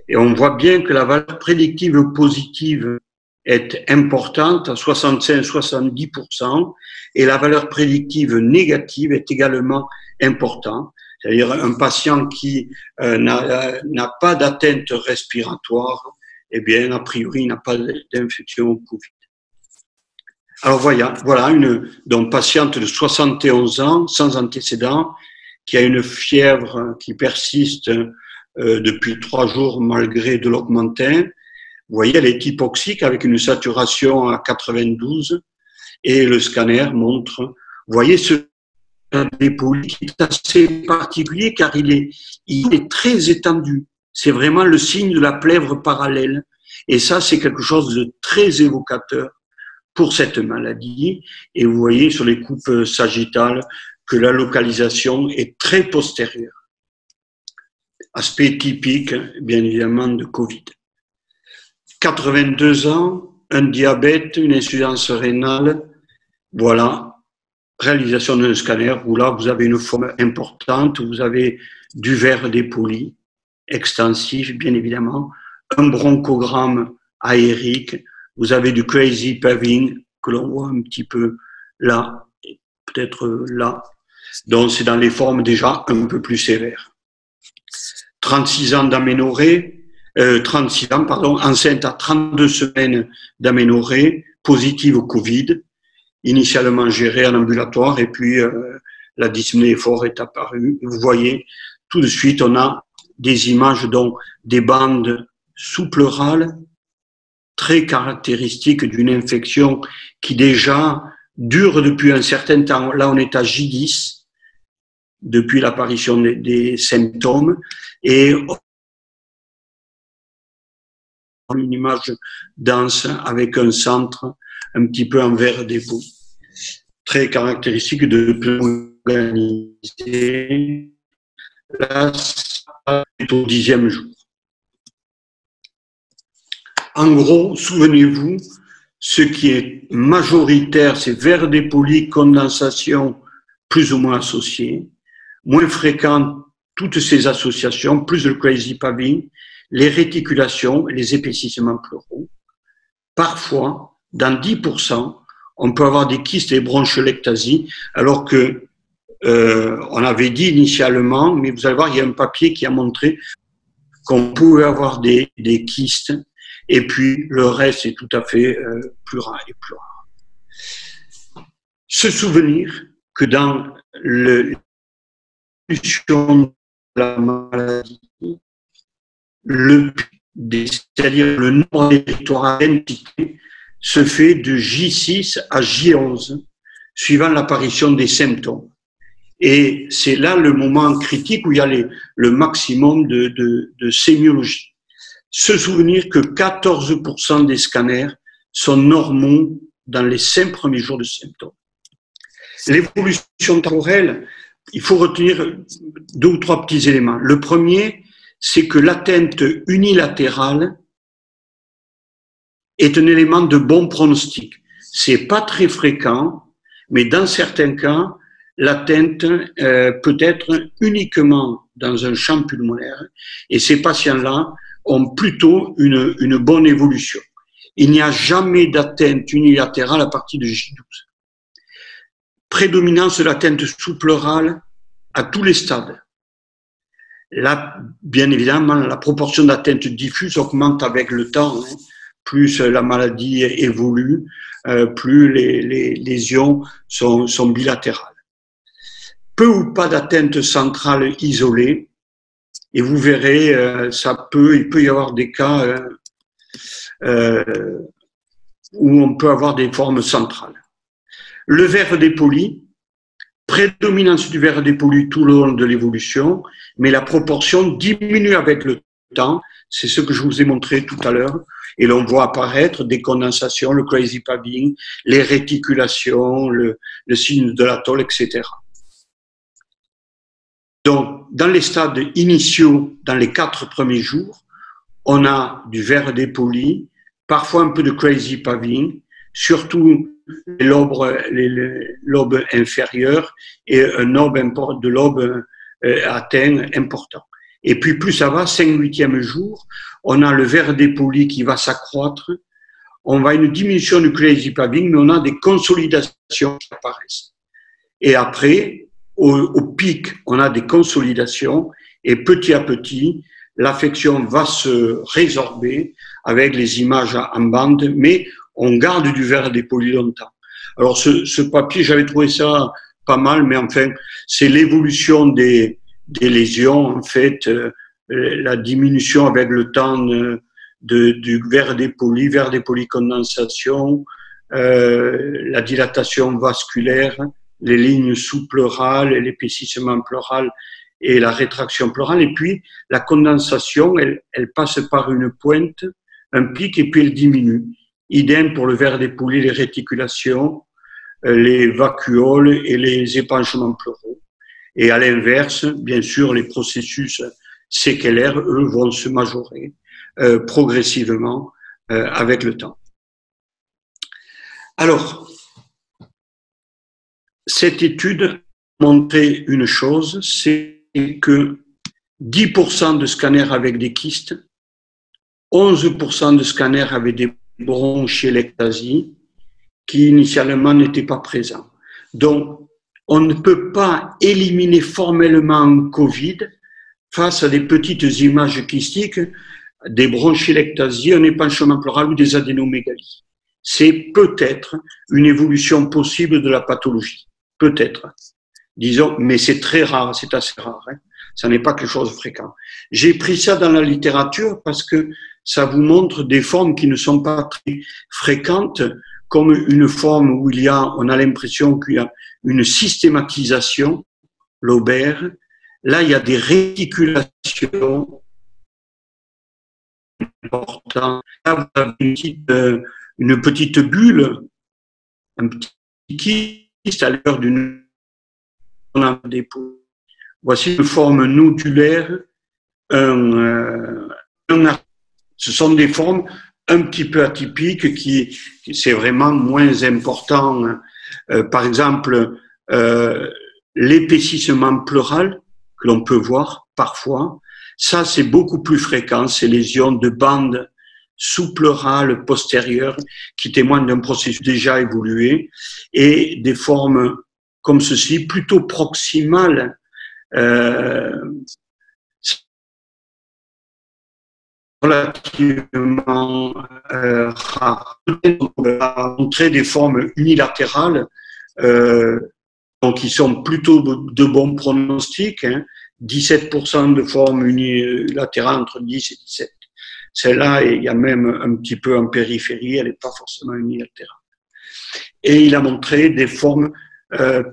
Et on voit bien que la valeur prédictive positive est importante, à 65-70%, et la valeur prédictive négative est également importante. C'est-à-dire un patient qui n'a pas d'atteinte respiratoire, eh bien, a priori, n'a pas d'infection au Covid. Alors voilà donc patiente de 71 ans, sans antécédent, qui a une fièvre qui persiste depuis 3 jours malgré de l'augmentin. Vous voyez, elle est hypoxique avec une saturation à 92 et le scanner montre, vous voyez ce dépoli qui est assez particulier car il est très étendu. C'est vraiment le signe de la plèvre parallèle. Et ça, c'est quelque chose de très évocateur pour cette maladie. Et vous voyez sur les coupes sagittales que la localisation est très postérieure. Aspect typique, bien évidemment, de Covid. 82 ans, un diabète, une insuffisance rénale, voilà, réalisation d'un scanner où là, vous avez une forme importante, vous avez du verre dépoli, extensif, bien évidemment, un bronchogramme aérique, vous avez du crazy paving, que l'on voit un petit peu là, peut-être là. Donc, c'est dans les formes déjà un peu plus sévères. 36 ans d'aménorrhée, 36 ans, pardon, enceinte à 32 semaines d'aménorrhée, positive au Covid, initialement gérée en ambulatoire, et puis la dyspnée forte est apparue. Vous voyez, tout de suite, on a des images, dont des bandes sous-pleurales, très caractéristiques d'une infection qui déjà dure depuis un certain temps. Là, on est à J10, depuis l'apparition des symptômes, et une image dense avec un centre un petit peu en verre dépôt. Très caractéristique de organisé. Là, c'est au 10e jour. En gros, souvenez-vous, ce qui est majoritaire, c'est verre dépoli, condensation plus ou moins associée. Moins fréquent, toutes ces associations, plus le crazy paving, les réticulations, les épaississements pleuraux. Parfois, dans 10%, on peut avoir des kystes et broncholectasie, alors que on avait dit initialement, mais vous allez voir, il y a un papier qui a montré qu'on pouvait avoir des kystes, et puis le reste est tout à fait plus rare et plus rare. Se souvenir que dans l'évolution de la maladie, c'est-à-dire le nombre de territoires à densité, se fait de J6 à J11, suivant l'apparition des symptômes. Et c'est là le moment critique où il y a le maximum de sémiologie. Se souvenir que 14% des scanners sont normaux dans les 5 premiers jours de symptômes. L'évolution temporelle, il faut retenir 2 ou 3 petits éléments. Le premier, c'est que l'atteinte unilatérale est un élément de bon pronostic. C'est pas très fréquent, mais dans certains cas, l'atteinte peut être uniquement dans un champ pulmonaire et ces patients-là ont plutôt une bonne évolution. Il n'y a jamais d'atteinte unilatérale à partir de J12. Prédominance de l'atteinte sous-pleurale à tous les stades. Là, bien évidemment, la proportion d'atteinte diffuse augmente avec le temps. Plus la maladie évolue, plus les lésions sont bilatérales. Peu ou pas d'atteinte centrale isolée, et vous verrez, il peut y avoir des cas où on peut avoir des formes centrales. Le verre dépoli, prédominance du verre dépoli tout le long de l'évolution, mais la proportion diminue avec le temps. C'est ce que je vous ai montré tout à l'heure. Et l'on voit apparaître des condensations, le crazy paving, les réticulations, le signe de l'atoll, etc. Donc, dans les stades initiaux, dans les 4 premiers jours, on a du verre dépoli, parfois un peu de crazy paving, surtout les lobes inférieurs et un nombre de lobes atteint important. Et puis plus ça va, 5/8e jour, on a le verre dépoli qui va s'accroître, on va une diminution du crazy paving, mais on a des consolidations qui apparaissent. Et après, au pic, on a des consolidations et petit à petit, l'affection va se résorber avec les images en bande, mais on garde du verre dépoli longtemps. Alors ce papier, j'avais trouvé ça pas mal, mais enfin, c'est l'évolution des lésions, en fait, la diminution avec le temps du verre dépoli condensation, la dilatation vasculaire, les lignes sous-pleurales, l'épaississement pleural et la rétraction pleurale. Et puis, la condensation, elle passe par une pointe, un pic, et puis elle diminue. Idem pour le verre dépoli, les réticulations, les vacuoles et les épanchements pleuraux. Et à l'inverse, bien sûr, les processus séquelaires, eux, vont se majorer progressivement avec le temps. Alors, cette étude montrait une chose, c'est que 10% de scanners avec des kystes, 11% de scanners avec des bronchiectasies qui initialement n'étaient pas présents. Donc, on ne peut pas éliminer formellement Covid face à des petites images kystiques, des bronchiectasies, un épanchement pleural ou des adénomégalies. C'est peut-être une évolution possible de la pathologie. Peut-être. Disons, mais c'est très rare, c'est assez rare. Ça n'est pas quelque chose de fréquent. J'ai pris ça dans la littérature parce que ça vous montre des formes qui ne sont pas très fréquentes, comme une forme où on a l'impression qu'il y a une systématisation lobaire. Là, il y a des réticulations importantes. Là, vous avez une petite bulle, un petit kyste à l'heure d'une dépôt. Voici une forme nodulaire. Ce sont des formes un petit peu atypiques qui c'est vraiment moins important. Par exemple, l'épaississement pleural que l'on peut voir parfois, ça c'est beaucoup plus fréquent, ces lésions de bandes sous-pleurales postérieures qui témoignent d'un processus déjà évolué et des formes comme ceci, plutôt proximales, relativement rares. On va montrer des formes unilatérales donc qui sont plutôt de bons pronostics, 17% de formes unilatérales entre 10 et 17. Celle-là, il y a même un petit peu en périphérie, elle n'est pas forcément unilatérale. Et il a montré des formes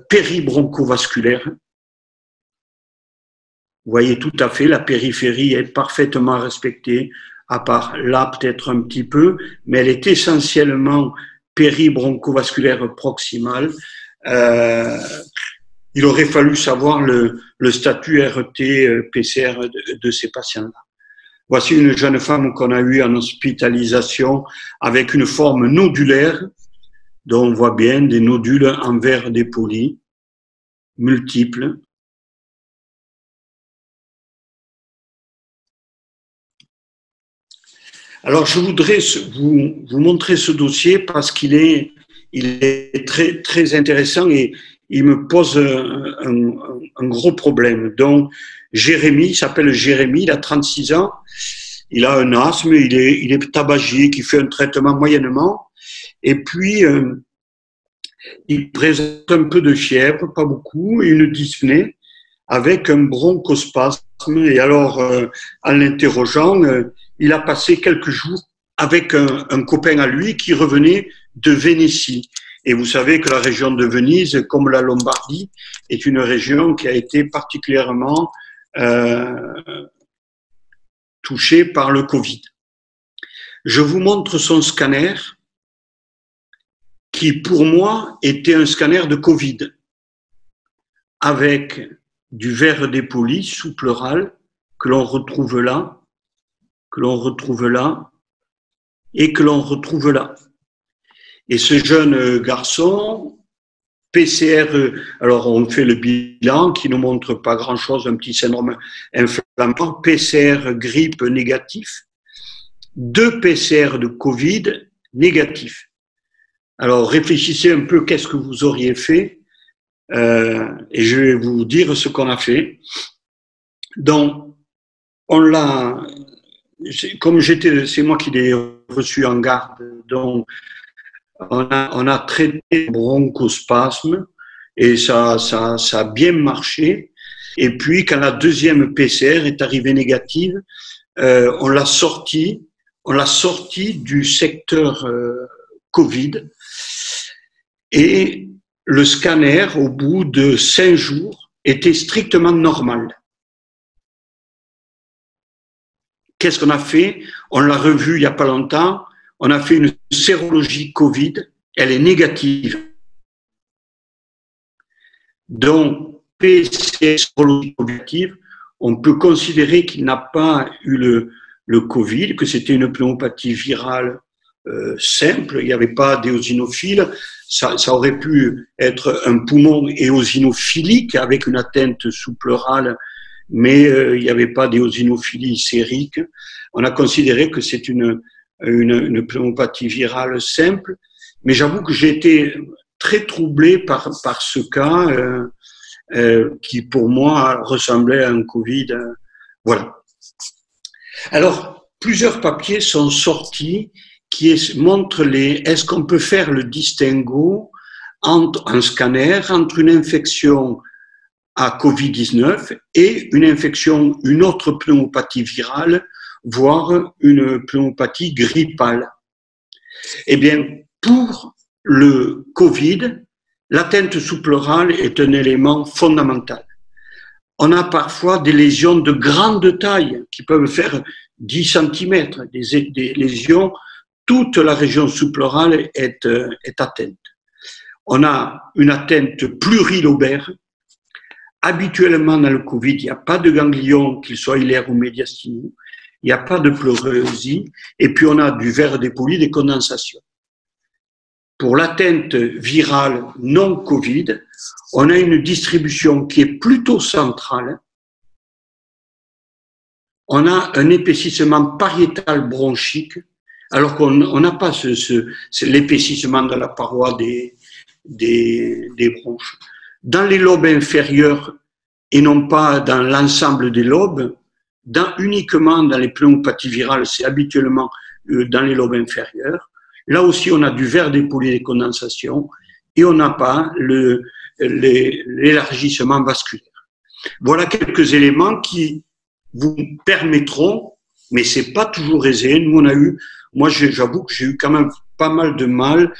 péribroncovasculaires. Vous voyez tout à fait, la périphérie est parfaitement respectée, à part là peut-être un petit peu, mais elle est essentiellement péribroncovasculaire proximale. Il aurait fallu savoir le statut RT-PCR de ces patients-là. Voici une jeune femme qu'on a eue en hospitalisation avec une forme nodulaire, dont on voit bien des nodules en verre dépoli. multiples. Alors, je voudrais vous montrer ce dossier parce qu'il est très, très intéressant et il me pose un gros problème. Donc, Jérémy, il s'appelle Jérémy, il a 36 ans, il a un asthme, il est tabagique, il fait un traitement moyennement, et puis il présente un peu de fièvre, pas beaucoup, et une dyspnée, avec un bronchospasme. Et alors, en l'interrogeant, il a passé quelques jours avec un copain à lui qui revenait de Vénétie. Et vous savez que la région de Venise, comme la Lombardie, est une région qui a été particulièrement touchée par le Covid. Je vous montre son scanner qui, pour moi, était un scanner de Covid avec du verre dépoli sous-pleural que l'on retrouve là, que l'on retrouve là et que l'on retrouve là. Et ce jeune garçon, PCR, alors on fait le bilan qui ne montre pas grand-chose, un petit syndrome inflammatoire, PCR grippe négatif, 2 PCR de Covid négatifs. Alors réfléchissez un peu, qu'est-ce que vous auriez fait et je vais vous dire ce qu'on a fait. Donc, on l'a, comme c'est moi qui l'ai reçu en garde, donc on a traité le bronchospasme et ça a bien marché. Et puis, quand la deuxième PCR est arrivée négative, on l'a sorti du secteur Covid et le scanner, au bout de 5 jours, était strictement normal. Qu'est-ce qu'on a fait? On l'a revu il n'y a pas longtemps. On a fait une sérologie Covid. Elle est négative. Donc, PCR sérologie négative, on peut considérer qu'il n'a pas eu le Covid, que c'était une pneumopathie virale simple. Il n'y avait pas d'éosinophile. Ça aurait pu être un poumon éosinophilique avec une atteinte sous-pleurale, mais il n'y avait pas d'éosinophilie sérique. On a considéré que c'est une pneumopathie virale simple, mais j'avoue que j'ai été très troublé par ce cas qui, pour moi, ressemblait à un Covid. Voilà. Alors, plusieurs papiers sont sortis qui montrent est-ce qu'on peut faire le distinguo entre un scanner, entre une infection à Covid-19 et une autre pneumopathie virale, voire une pneumopathie grippale. Eh bien, pour le Covid, l'atteinte sous-pleurale est un élément fondamental. On a parfois des lésions de grande taille qui peuvent faire 10 cm, des lésions, toute la région sous-pleurale est atteinte. On a une atteinte plurilobaire. Habituellement, dans le Covid, il n'y a pas de ganglion, qu'il soit hilaire ou médiastinaux. Il n'y a pas de pleurésie. Et puis, on a du verre dépoli, des condensations. Pour l'atteinte virale non Covid, on a une distribution qui est plutôt centrale. On a un épaississement pariétal bronchique, alors qu'on n'a pas l'épaississement de la paroi des bronches. Dans les lobes inférieurs et non pas dans l'ensemble des lobes, uniquement dans les pneumopathies virales, c'est habituellement dans les lobes inférieurs. Là aussi, on a du verre dépoli des condensations et on n'a pas l'élargissement vasculaire. Voilà quelques éléments qui vous permettront, mais c'est pas toujours aisé. Moi, j'avoue que j'ai eu quand même pas mal de mal,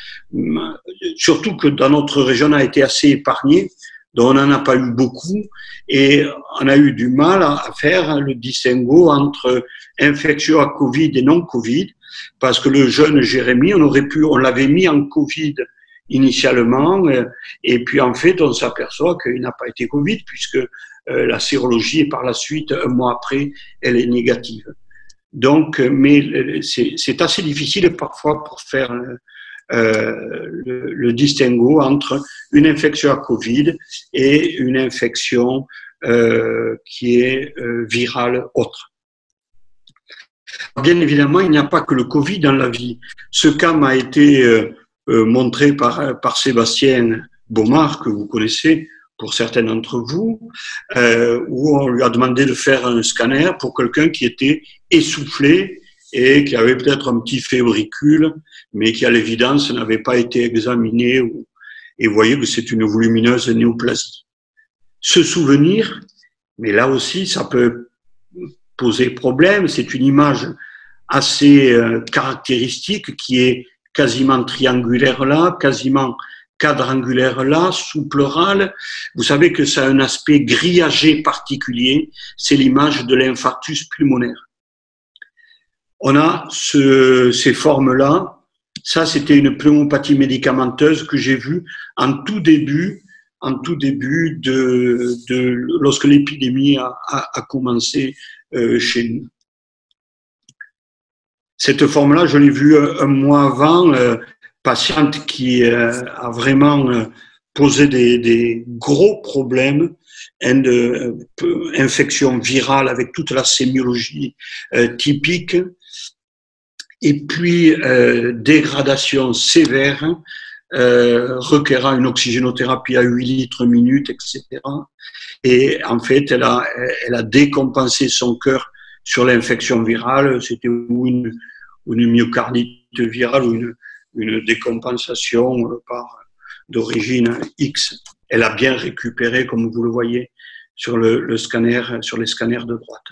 surtout que dans notre région, on a été assez épargné, donc on n'en a pas eu beaucoup, et on a eu du mal à faire le distinguo entre infection à Covid et non Covid, parce que le jeune Jérémy, on l'avait mis en Covid initialement, et puis en fait, on s'aperçoit qu'il n'a pas été Covid, puisque la sérologie, et par la suite, un mois après, elle est négative. Donc, mais c'est assez difficile parfois pour faire le distinguo entre une infection à Covid et une infection qui est virale autre. Bien évidemment, il n'y a pas que le Covid dans la vie. Ce cas m'a été montré par Sébastien Baumard, que vous connaissez pour certains d'entre vous, où on lui a demandé de faire un scanner pour quelqu'un qui était essoufflé et qui avait peut-être un petit fébricule, mais qui à l'évidence n'avait pas été examiné. Et vous voyez que c'est une volumineuse néoplasie. Ce souvenir, mais là aussi, ça peut poser problème. C'est une image assez caractéristique qui est quasiment triangulaire là, quasiment quadrangulaire là, sous-pleurale. Vous savez que ça a un aspect grillagé particulier. C'est l'image de l'infarctus pulmonaire. On a ces formes-là. Ça, c'était une pneumopathie médicamenteuse que j'ai vue en tout début lorsque l'épidémie a commencé chez nous. Cette forme-là, je l'ai vue un mois avant, patiente qui a vraiment posé des gros problèmes, infection virale avec toute la sémiologie typique, et puis dégradation sévère, requérant une oxygénothérapie à 8 litres minute, etc. Et en fait, elle a décompensé son cœur sur l'infection virale. C'était une myocardite virale ou une décompensation d'origine X. Elle a bien récupéré, comme vous le voyez sur le scanner, sur les scanners de droite.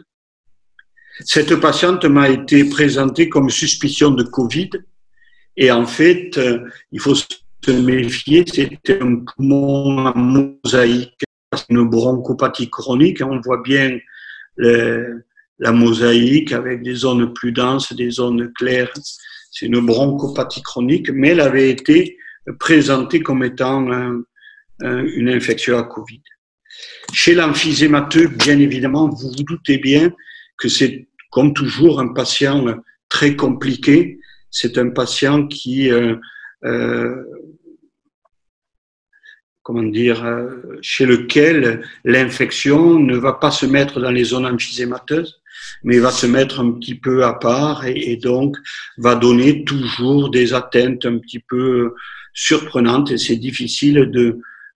Cette patiente m'a été présentée comme suspicion de Covid. Et en fait, il faut se méfier, c'était un poumon en mosaïque, une bronchopathie chronique. On voit bien la mosaïque avec des zones plus denses, des zones claires. C'est une bronchopathie chronique, mais elle avait été présentée comme étant une infection à Covid. Chez l'emphysémateux, bien évidemment, vous vous doutez bien que c'est comme toujours un patient très compliqué. C'est un patient qui, chez lequel l'infection ne va pas se mettre dans les zones emphysémateuses, mais va se mettre un petit peu à part et donc va donner toujours des atteintes un petit peu surprenantes et c'est difficile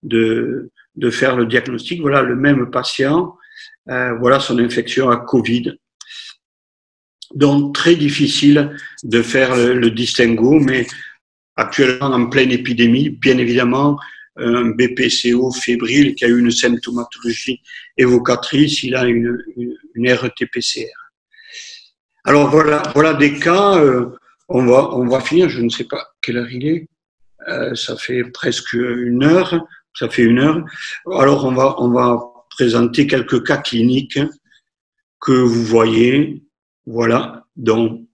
de faire le diagnostic. Voilà le même patient, voilà son infection à Covid. Donc, très difficile de faire le distinguo, mais actuellement, en pleine épidémie, bien évidemment, un BPCO fébrile qui a eu une symptomatologie évocatrice, il a une RT-PCR. Alors, voilà des cas, on va finir, je ne sais pas quelle heure il est, ça fait presque une heure, Alors, on va présenter quelques cas cliniques que vous voyez. Voilà, donc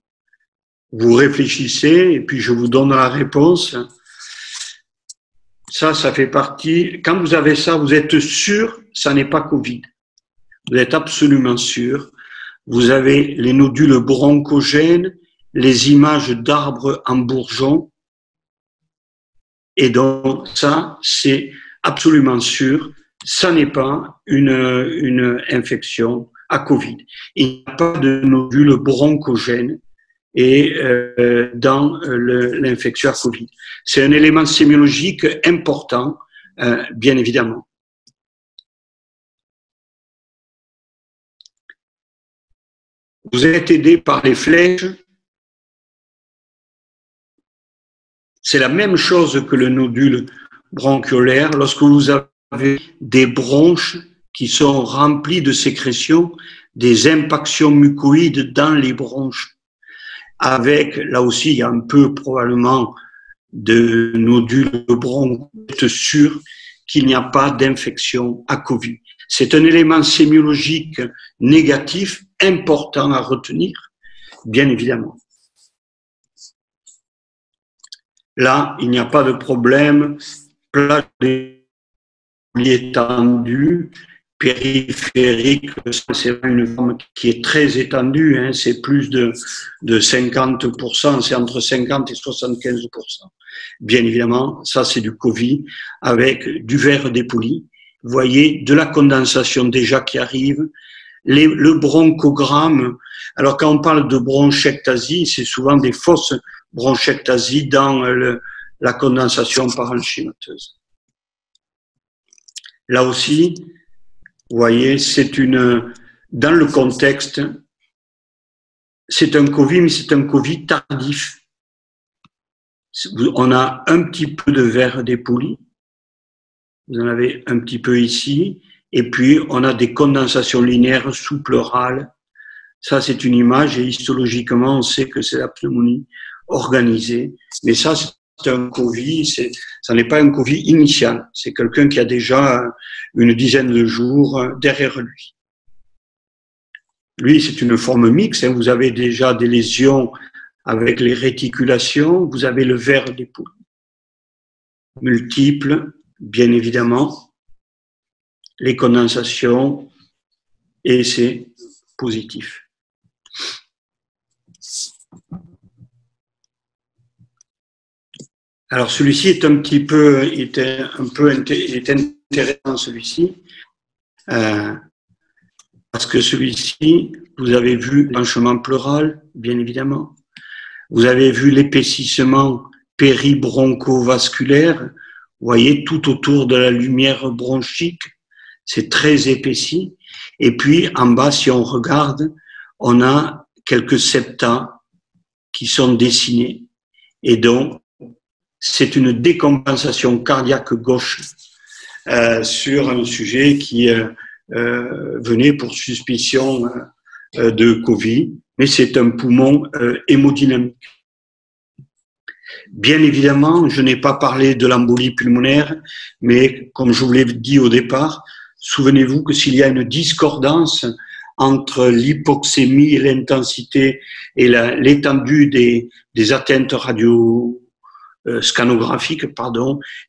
vous réfléchissez et puis je vous donne la réponse. Ça fait partie. Quand vous avez ça, vous êtes sûr, ça n'est pas Covid. Vous êtes absolument sûr. Vous avez les nodules bronchogènes, les images d'arbres en bourgeons. Et donc ça, c'est absolument sûr. Ça n'est pas une infection à Covid. Il n'y a pas de nodules bronchogènes et dans l'infection à Covid. C'est un élément sémiologique important, bien évidemment. Vous êtes aidé par les flèches. C'est la même chose que le nodule bronchiolaire. Lorsque vous avez des bronches qui sont remplies de sécrétions, des impactions mucoïdes dans les bronches, avec, là aussi, il y a un peu probablement de nodules bronchiques, vous êtes sûr qu'il n'y a pas d'infection à Covid. C'est un élément sémiologique négatif important à retenir, bien évidemment. Là, il n'y a pas de problème, plage étendue, périphérique, c'est une forme qui est très étendue, hein, c'est plus de 50%, c'est entre 50 et 75%. Bien évidemment, ça c'est du Covid avec du verre dépoli. Vous voyez, de la condensation déjà qui arrive, le bronchogramme. Alors quand on parle de bronchectasie, c'est souvent des fausses bronchectasies dans la condensation parenchymateuse. Là aussi, vous voyez, dans le contexte, c'est un Covid, mais c'est un Covid tardif. On a un petit peu de verre dépoli, vous en avez un petit peu ici, et puis on a des condensations linéaires sous-pleurales. Ça, c'est une image, et histologiquement, on sait que c'est la pneumonie organisée, mais ça, c'est un Covid, ça n'est pas un Covid initial, c'est quelqu'un qui a déjà une dizaine de jours derrière lui. Lui, c'est une forme mixte, hein, vous avez déjà des lésions avec les réticulations, vous avez le verre dépoli multiples, bien évidemment, les condensations, et c'est positif. Alors celui-ci est intéressant, celui-ci, parce que celui-ci, vous avez vu l'enchaînement pleural, bien évidemment. Vous avez vu l'épaississement péribronchovasculaire, vous voyez, tout autour de la lumière bronchique, c'est très épaissi. Et puis, en bas, si on regarde, on a quelques septa qui sont dessinés. Et donc, c'est une décompensation cardiaque gauche sur un sujet qui venait pour suspicion de Covid, mais c'est un poumon hémodynamique. Bien évidemment, je n'ai pas parlé de l'embolie pulmonaire, mais comme je vous l'ai dit au départ, souvenez-vous que s'il y a une discordance entre l'hypoxémie et l'intensité et l'étendue des atteintes scanographiques,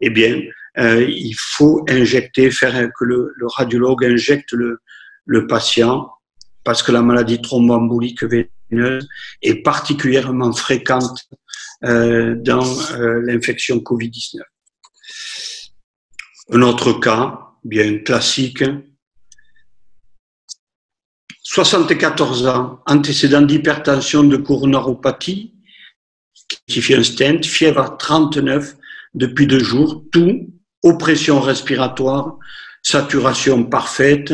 eh bien, il faut injecter, faire que le radiologue injecte le patient, parce que la maladie thromboembolique veineuse est particulièrement fréquente dans l'infection Covid-19. Un autre cas, bien classique, 74 ans, antécédent d'hypertension de coronaropathie, qui fait un stent, fièvre à 39 depuis 2 jours, tout, oppression respiratoire, saturation parfaite,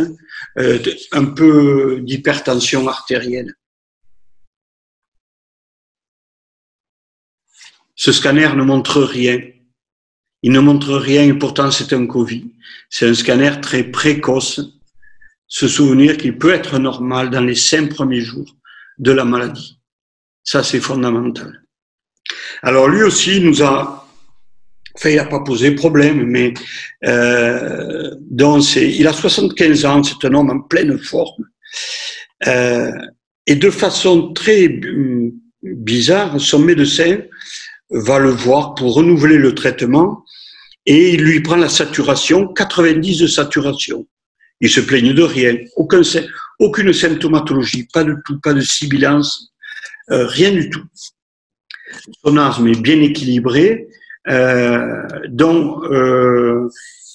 un peu d'hypertension artérielle. Ce scanner ne montre rien. Il ne montre rien et pourtant c'est un Covid. C'est un scanner très précoce. Se souvenir qu'il peut être normal dans les 5 premiers jours de la maladie. Ça, c'est fondamental. Alors lui aussi nous a il n'a pas posé problème, mais il a 75 ans, c'est un homme en pleine forme. Et de façon très bizarre, son médecin va le voir pour renouveler le traitement et il lui prend la saturation, 90 de saturation. Il se plaigne de rien, aucune symptomatologie, pas de tout, pas de sibilance, rien du tout. Son asthme est bien équilibré, donc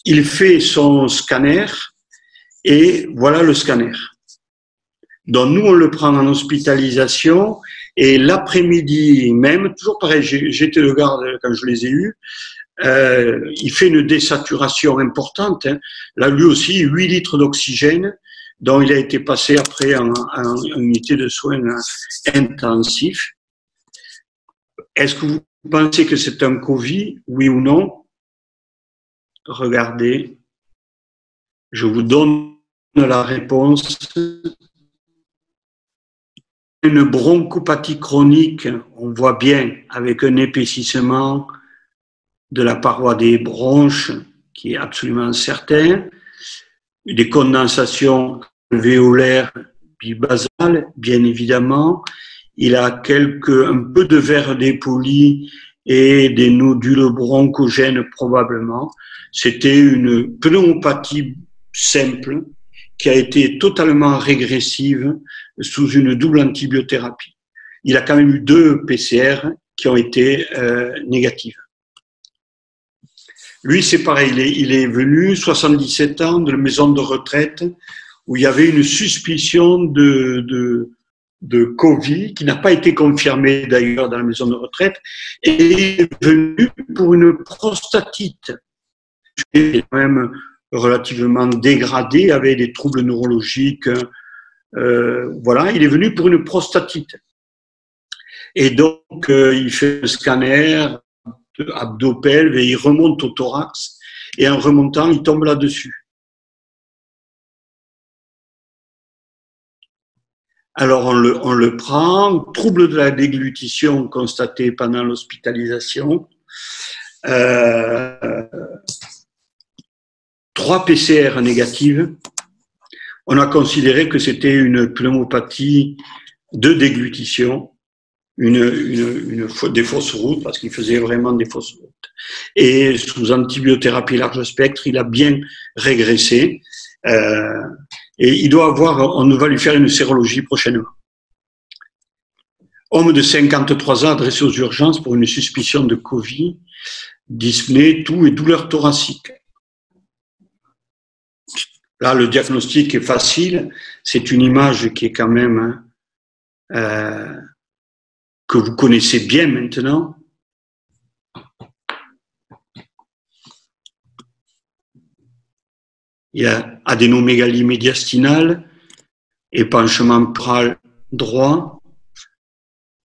il fait son scanner et voilà le scanner. Donc nous on le prend en hospitalisation et l'après-midi même, toujours pareil, j'étais de garde quand je les ai eus, il fait une désaturation importante, hein. Là lui aussi 8 litres d'oxygène, dont il a été passé après en unité de soins intensifs. Est-ce que vous pensez que c'est un Covid, oui ou non? Regardez, je vous donne la réponse. Une bronchopathie chronique, on voit bien, avec un épaississement de la paroi des bronches, qui est absolument certain, des condensations alvéolaires bibasales, bien évidemment. Il a un peu de verre dépoli et des nodules bronchogènes probablement. C'était une pneumopathie simple qui a été totalement régressive sous une double antibiothérapie. Il a quand même eu 2 PCR qui ont été négatives. Lui, c'est pareil, il est venu, 77 ans, de la maison de retraite, où il y avait une suspicion de Covid, qui n'a pas été confirmée d'ailleurs dans la maison de retraite, et il est venu pour une prostatite. Il est quand même relativement dégradé, avec des troubles neurologiques. Voilà, il est venu pour une prostatite. Et donc, il fait le scanner abdo-pelve et il remonte au thorax. Et en remontant, il tombe là-dessus. Alors, on le prend. Trouble de la déglutition constaté pendant l'hospitalisation. 3 PCR négatives. On a considéré que c'était une pneumopathie de déglutition, des fausses routes, parce qu'il faisait vraiment des fausses routes. Et sous antibiothérapie large spectre, il a bien régressé. Et il doit on va lui faire une sérologie prochainement. Homme de 53 ans adressé aux urgences pour une suspicion de Covid, dyspnée, toux et douleur thoracique. Là, le diagnostic est facile. C'est une image qui est quand même que vous connaissez bien maintenant. Il y a adénomégalie médiastinale, épanchement pleural droit,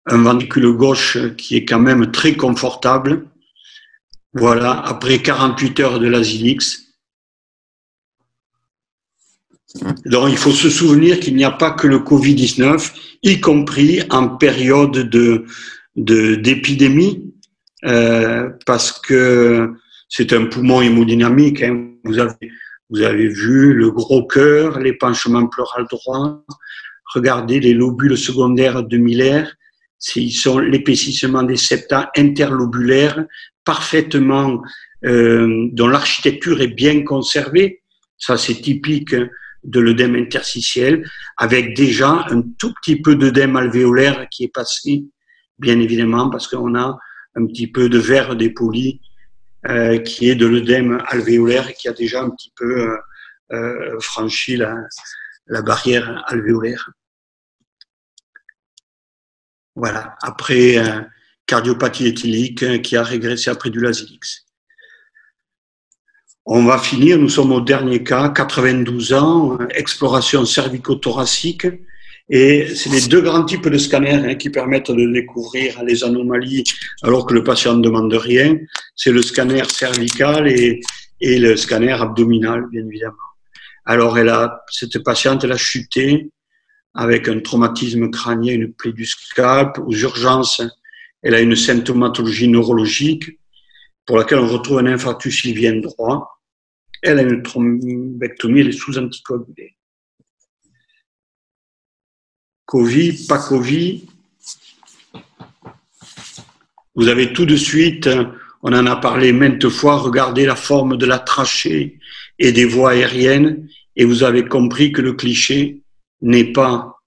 un ventricule gauche qui est quand même très confortable. Voilà, après 48 heures de l'Asilix. Donc, il faut se souvenir qu'il n'y a pas que le Covid-19, y compris en période d'épidémie, parce que c'est un poumon hémodynamique. Hein. Vous avez vu le gros cœur, l'épanchement pleural droit. Regardez les lobules secondaires de Miller. Ils sont l'épaississement des septa interlobulaires, parfaitement, dont l'architecture est bien conservée. Ça, c'est typique de l'œdème interstitiel, avec déjà un tout petit peu d'œdème alvéolaire qui est passé, bien évidemment, parce qu'on a un petit peu de verre dépoli qui est de l'œdème alvéolaire et qui a déjà un petit peu franchi la barrière alvéolaire. Voilà, après cardiopathie éthylique qui a régressé après du Lasix. On va finir, nous sommes au dernier cas, 92 ans, exploration cervico-thoracique. Et c'est les 2 grands types de scanners qui permettent de découvrir les anomalies alors que le patient ne demande rien. C'est le scanner cervical et le scanner abdominal, bien évidemment. Alors, cette patiente, elle a chuté avec un traumatisme crânien, une plaie du scalp. Aux urgences, elle a une symptomatologie neurologique pour laquelle on retrouve un infarctus sylvien droit. Elle a une thrombectomie, elle est sous-anticoagulée. Covid, pas Covid. Vous avez tout de suite, on en a parlé maintes fois, regardez la forme de la trachée et des voies aériennes et vous avez compris que le cliché n'est pas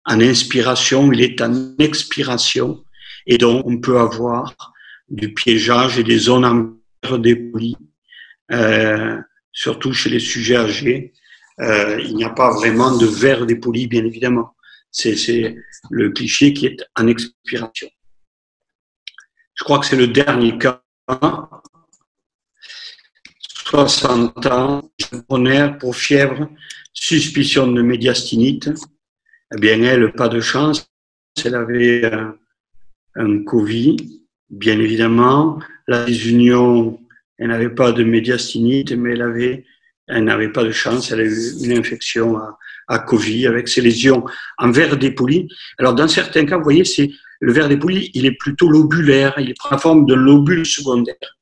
en inspiration, il est en expiration et donc on peut avoir du piégeage et des zones en dépolies, surtout chez les sujets âgés. Il n'y a pas vraiment de verre dépoli, bien évidemment. C'est le cliché qui est en expiration. Je crois que c'est le dernier cas. 60 ans, japonaire pour fièvre, suspicion de médiastinite. Eh bien, elle, pas de chance. Elle avait un Covid, bien évidemment. La désunion, elle n'avait pas de médiastinite, mais elle n'avait pas de chance. Elle a eu une infection à Covid avec ses lésions en verre dépoli. Alors, dans certains cas, vous voyez, le verre dépoli, il est plutôt lobulaire. Il prend la forme d'un lobule secondaire.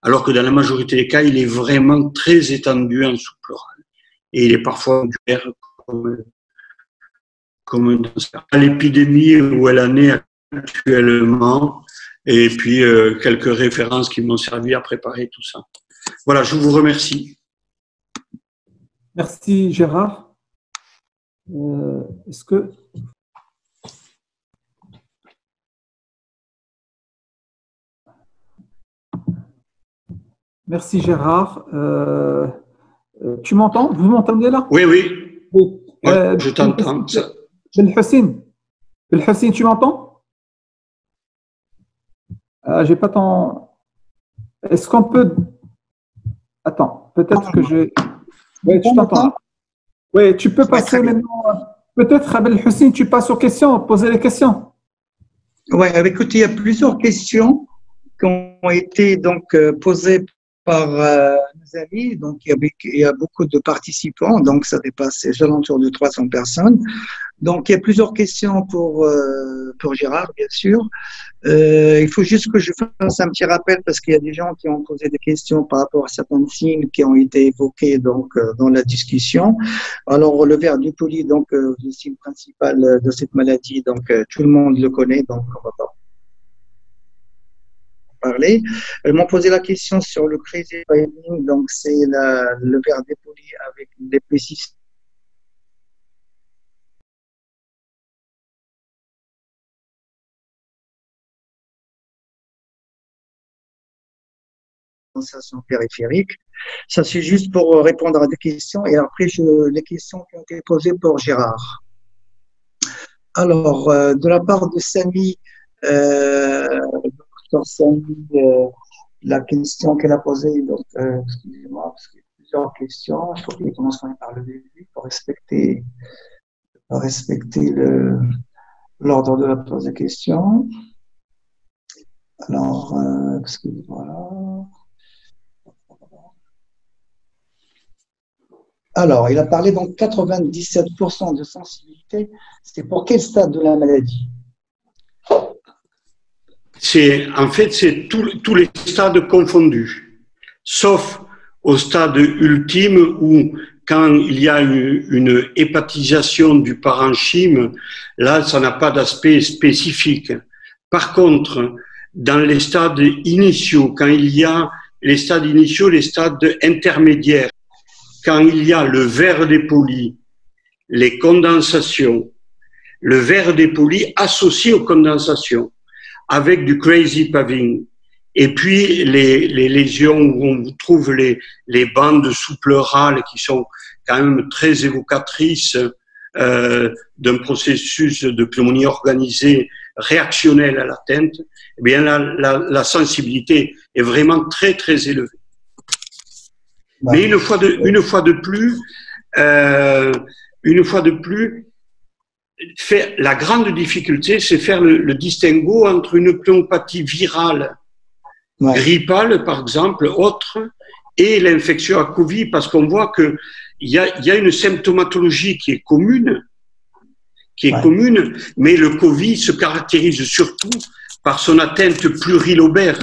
Alors que dans la majorité des cas, il est vraiment très étendu en sous-pleural. Et il est parfois modulaire comme dans l'épidémie où elle en est actuellement. Et puis, quelques références qui m'ont servi à préparer tout ça. Voilà, je vous remercie. Merci Gérard. Est-ce que… Merci Gérard. Tu m'entends? Vous m'entendez là? Oui, oui. Oui. Ouais, je t'entends. Belhassin, tu m'entends? J'ai pas ton… Est-ce qu'on peut… Attends, peut-être que je… Oui, tu t'entends. Oui, tu peux passer maintenant. Peut-être, Belhassin, tu passes aux questions, poser les questions. Oui, écoutez, il y a plusieurs questions qui ont été donc posées par nos amis. Donc, il y a beaucoup de participants, donc ça dépasse les alentours de 300 personnes. Donc, il y a plusieurs questions pour Gérard, bien sûr. Il faut juste que je fasse un petit rappel parce qu'il y a des gens qui ont posé des questions par rapport à certains signes qui ont été évoqués donc dans la discussion. Alors, le ver du poli, donc le signe principal de cette maladie, donc tout le monde le connaît, donc on va pas parler. Elles m'ont posé la question sur le crazy finding, donc c'est le ver dépoli avec des précisions. Sensation périphérique. Ça, c'est juste pour répondre à des questions et après, les questions qui ont été posées pour Gérard. Alors, de la part de Samy, docteur Samy, la question qu'elle a posée, donc, excusez-moi, parce qu'il y a plusieurs questions, je crois qu'il commence par le début pour respecter l'ordre de la pose des questions. Alors, excusez-moi. Alors, il a parlé donc 97% de sensibilité. C'est pour quel stade de la maladie? En fait, c'est tous les stades confondus, sauf au stade ultime où, quand il y a une hépatisation du parenchyme, là, ça n'a pas d'aspect spécifique. Par contre, dans les stades initiaux, quand il y a les stades initiaux, les stades intermédiaires, quand il y a le ver dépoli, les condensations, le ver dépoli associé aux condensations, avec du crazy paving, et puis les lésions où on trouve les bandes sous-pleurales qui sont quand même très évocatrices d'un processus de pneumonie organisée réactionnelle à l'atteinte, eh bien la sensibilité est vraiment très très élevée. Mais une fois de plus, la grande difficulté, c'est faire le distinguo entre une pneumopathie virale, grippale par exemple, autre, et l'infection à Covid, parce qu'on voit qu'il y a une symptomatologie qui est commune, mais le Covid se caractérise surtout par son atteinte plurilobaire.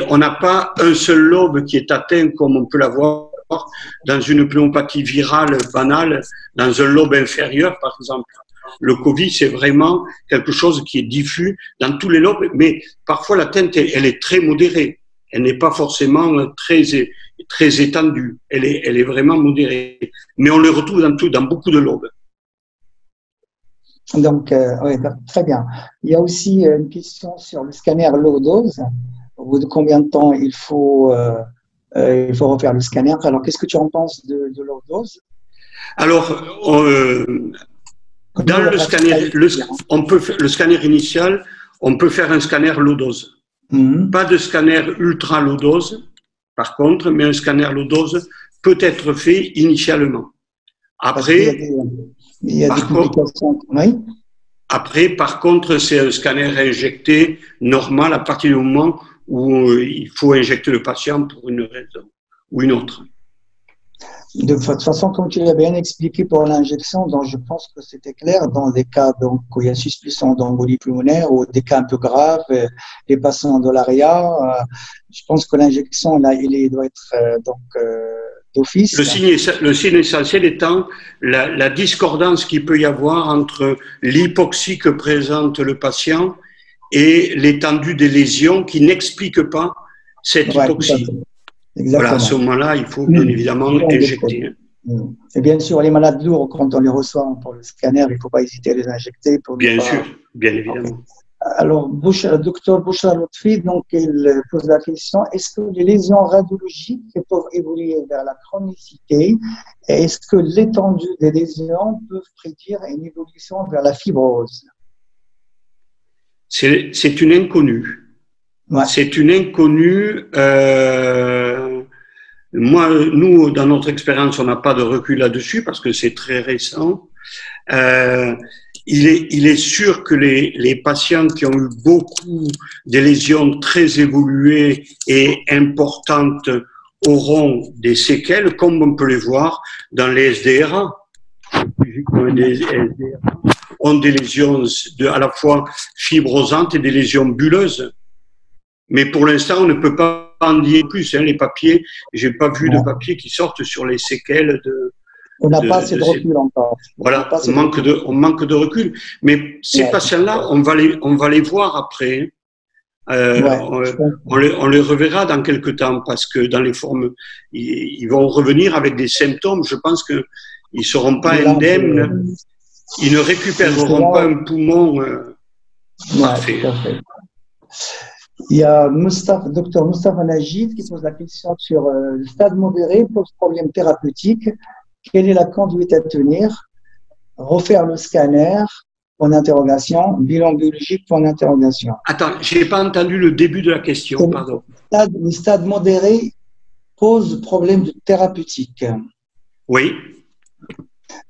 On n'a pas un seul lobe qui est atteint comme on peut l'avoir dans une pneumopathie virale banale, dans un lobe inférieur par exemple. Le Covid, c'est vraiment quelque chose qui est diffus dans tous les lobes, mais parfois l'atteinte, elle est très modérée. Elle n'est pas forcément très étendue. Elle est vraiment modérée. Mais on le retrouve dans beaucoup de lobes. Donc, oui, très bien. Il y a aussi une question sur le scanner low dose. Au bout de combien de temps il faut refaire le scanner? Alors, qu'est-ce que tu en penses de low dose? Alors, dans le scanner, le scanner initial, on peut faire un scanner low dose. Pas de scanner ultra low dose, par contre, mais un scanner low dose peut être fait initialement. Après, il y a des publications. Oui. Après, par contre, c'est un scanner injecté normal à partir du moment où il faut injecter le patient pour une raison ou une autre. De toute façon, comme tu l'as bien expliqué pour l'injection, donc je pense que c'était clair dans les cas donc, où il y a suspicion d'embolie pulmonaire ou des cas un peu graves, les patients de l'ARIA, je pense que l'injection, là, il doit être d'office. Le signe essentiel étant la discordance qu'il peut y avoir entre l'hypoxie que présente le patient et l'étendue des lésions qui n'expliquent pas cette hypoxie. Exactement. Voilà, à ce moment-là, il faut bien évidemment injecter. Et bien sûr, les malades lourds, quand on les reçoit pour le scanner, il ne faut pas hésiter à les injecter. Bien sûr, bien évidemment. Alors, le docteur Bouchra Lotfi, donc, il pose la question, est-ce que les lésions radiologiques peuvent évoluer vers la chronicité et est-ce que l'étendue des lésions peut prédire une évolution vers la fibrose? C'est une inconnue. Ouais. C'est une inconnue. Nous, dans notre expérience, on n'a pas de recul là-dessus parce que c'est très récent. Il est sûr que les patients qui ont eu beaucoup de lésions très évoluées et importantes auront des séquelles, comme on peut les voir dans les SDRA. Les SDRA ont des lésions à la fois fibrosantes et des lésions bulleuses. Mais pour l'instant, on ne peut pas en dire plus. Les papiers, j'ai pas vu de papiers qui sortent sur les séquelles de. On n'a pas assez de recul encore. Voilà, on manque de recul. Mais ces patients-là, on va les voir après. On les reverra dans quelques temps parce que dans les formes, ils vont revenir avec des symptômes. Je pense qu'ils ne seront pas indemnes. Ils ne récupéreront pas un poumon parfait. Il y a docteur Moustapha Najid qui pose la question sur le stade modéré pose problème thérapeutique. Quelle est la conduite à tenir? Refaire le scanner, point d'interrogation, bilan biologique, point d'interrogation. Attends, je n'ai pas entendu le début de la question, pardon. Le stade modéré pose problème thérapeutique. Oui.